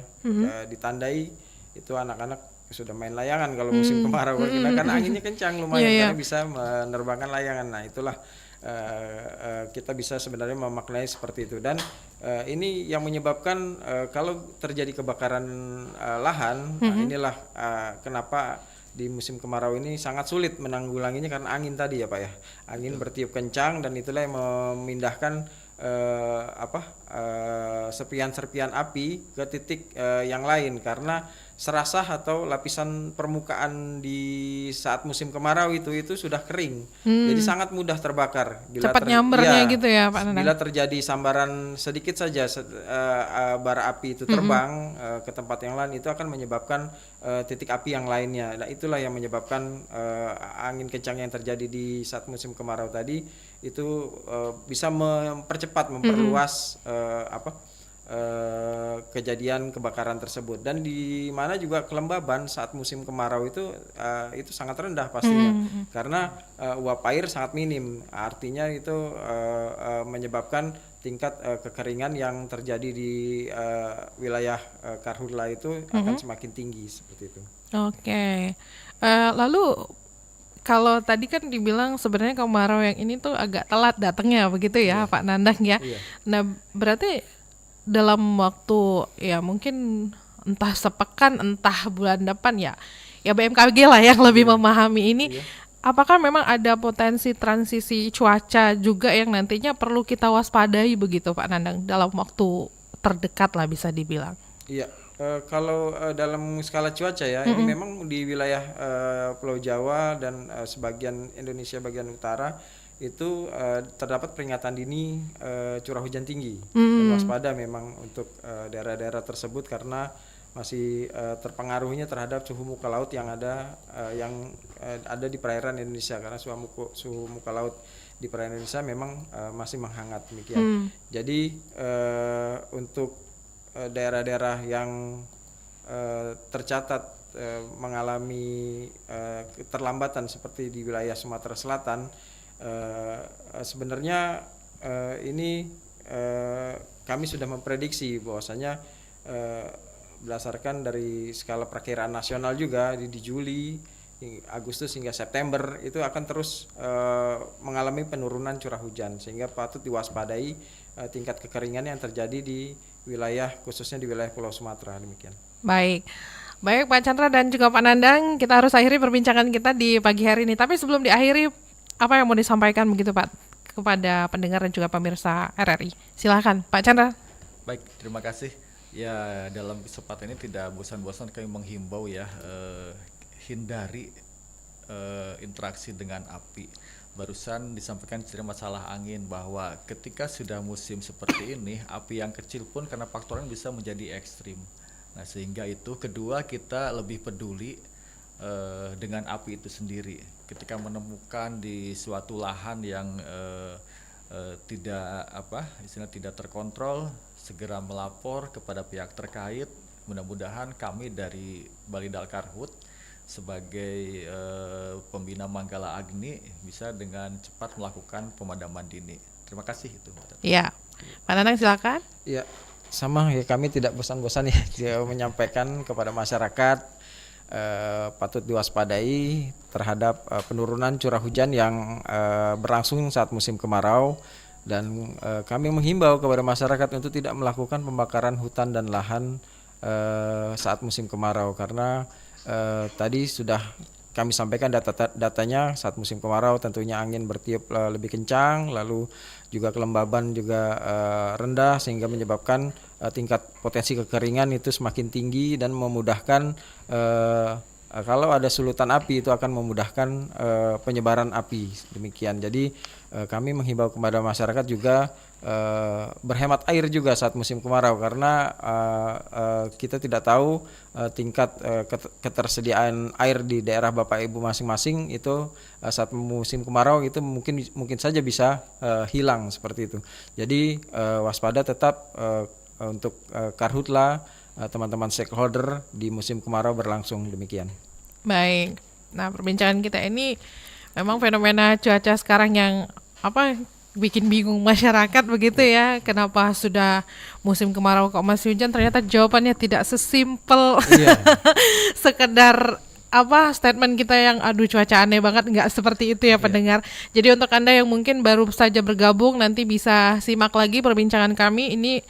ditandai itu anak-anak sudah main layangan kalau musim kemarau, karena kan anginnya kencang lumayan karena bisa menerbangkan layangan. Nah itulah kita bisa sebenarnya memaknai seperti itu. Dan ini yang menyebabkan kalau terjadi kebakaran lahan, nah inilah kenapa di musim kemarau ini sangat sulit menanggulanginya karena angin tadi ya Pak ya. Angin bertiup kencang dan itulah yang memindahkan serpian-serpian api ke titik yang lain, karena serasah atau lapisan permukaan di saat musim kemarau itu sudah kering, jadi sangat mudah terbakar. Bila cepat nyambernya gitu ya Pak Nandang. Bila terjadi sambaran sedikit saja bara api itu terbang ke tempat yang lain, itu akan menyebabkan titik api yang lainnya. Nah itulah yang menyebabkan angin kencang yang terjadi di saat musim kemarau tadi itu bisa memperluas kejadian kebakaran tersebut. Dan di mana juga kelembaban saat musim kemarau itu sangat rendah pastinya, karena uap air sangat minim, artinya itu menyebabkan tingkat kekeringan yang terjadi di wilayah karhutla itu akan semakin tinggi seperti itu. Oke. Lalu kalau tadi kan dibilang sebenarnya kemarau yang ini tuh agak telat datangnya begitu ya Pak Nandang ya. Nah berarti dalam waktu ya mungkin entah sepekan entah bulan depan ya BMKG lah yang lebih memahami ini. Apakah memang ada potensi transisi cuaca juga yang nantinya perlu kita waspadai begitu Pak Nandang dalam waktu terdekat lah bisa dibilang? Iya, Kalau dalam skala cuaca ya, ini memang di wilayah Pulau Jawa dan sebagian Indonesia bagian utara itu terdapat peringatan dini curah hujan tinggi. Dan waspada memang untuk daerah-daerah tersebut karena masih terpengaruhnya terhadap suhu muka laut yang ada di perairan Indonesia, karena suhu muka laut di perairan Indonesia memang masih menghangat demikian. Jadi untuk daerah-daerah yang tercatat mengalami keterlambatan seperti di wilayah Sumatera Selatan, sebenarnya ini kami sudah memprediksi bahwasanya berdasarkan dari skala perakiraan nasional juga di Juli, Agustus hingga September itu akan terus mengalami penurunan curah hujan, sehingga patut diwaspadai tingkat kekeringan yang terjadi di wilayah, khususnya di wilayah Pulau Sumatera. Demikian. Baik Pak Chandra dan juga Pak Nandang, kita harus akhiri perbincangan kita di pagi hari ini. Tapi sebelum diakhiri, apa yang mau disampaikan begitu Pak kepada pendengar dan juga pemirsa RRI? Silakan Pak Chandra. Baik, terima kasih. Ya, dalam kesempatan ini tidak bosan-bosan kami menghimbau ya, hindari interaksi dengan api. Barusan disampaikan cerita masalah angin, bahwa ketika sudah musim seperti ini, api yang kecil pun karena faktornya bisa menjadi ekstrim. Nah, sehingga itu kedua, kita lebih peduli dengan api itu sendiri. Ketika menemukan di suatu lahan yang tidak terkontrol, segera melapor kepada pihak terkait. Mudah-mudahan kami dari Balidal Karhut sebagai pembina Manggala Agni bisa dengan cepat melakukan pemadaman dini. Terima kasih itu. Iya, Pak Nanang silakan. Ya, sama ya, kami tidak bosan-bosan ya menyampaikan kepada masyarakat patut diwaspadai terhadap penurunan curah hujan yang berlangsung saat musim kemarau, dan kami menghimbau kepada masyarakat untuk tidak melakukan pembakaran hutan dan lahan saat musim kemarau, karena tadi sudah kami sampaikan datanya saat musim kemarau tentunya angin bertiup lebih kencang, lalu juga kelembaban juga rendah, sehingga menyebabkan tingkat potensi kekeringan itu semakin tinggi dan memudahkan kalau ada sulutan api itu akan memudahkan penyebaran api. Demikian. Jadi kami menghimbau kepada masyarakat juga berhemat air juga saat musim kemarau, karena kita tidak tahu tingkat ketersediaan air di daerah Bapak Ibu masing-masing itu saat musim kemarau itu mungkin saja bisa hilang seperti itu. Jadi waspada tetap untuk Karhutla, teman-teman stakeholder di musim kemarau berlangsung. Demikian. Baik. Nah, perbincangan kita ini memang fenomena cuaca sekarang yang bikin bingung masyarakat begitu ya. Kenapa sudah musim kemarau kok masih hujan? Ternyata jawabannya tidak sesimpel sekedar statement kita yang aduh cuaca aneh banget, nggak seperti itu ya pendengar. Jadi untuk Anda yang mungkin baru saja bergabung, nanti bisa simak lagi perbincangan kami ini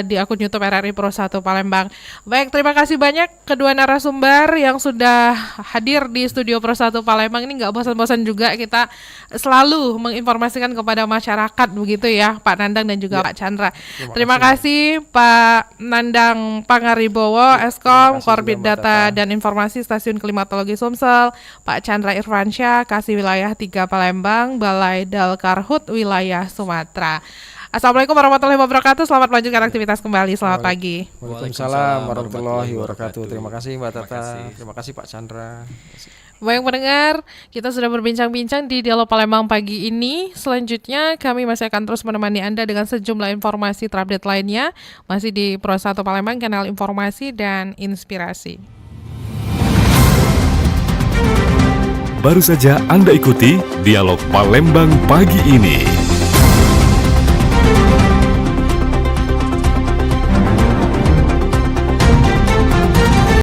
di akun YouTube RRI Pro 1 Palembang. Baik, terima kasih banyak kedua narasumber yang sudah hadir di studio Pro 1 Palembang. Ini nggak bosan-bosan juga kita selalu menginformasikan kepada masyarakat begitu ya, Pak Nandang dan juga Pak Chandra. Terima kasih Pak Nandang Pangaribowo, Eskom, Korbit Data dan Informasi Stasiun Klimatologi Sumsel, Pak Chandra Irfansyah, Kasih Wilayah 3 Palembang, Balai Dal Karhut Wilayah Sumatera. Assalamualaikum warahmatullahi wabarakatuh. Selamat melanjutkan aktivitas kembali. Selamat pagi. Waalaikumsalam warahmatullahi wabarakatuh. Terima kasih Mbak Tata. Terima kasih Pak Chandra. Baik pendengar, kita sudah berbincang-bincang di Dialog Palembang pagi ini. Selanjutnya kami masih akan terus menemani Anda dengan sejumlah informasi terupdate lainnya. Masih di Pro 1 Palembang, kanal informasi dan inspirasi. Baru saja Anda ikuti Dialog Palembang pagi ini.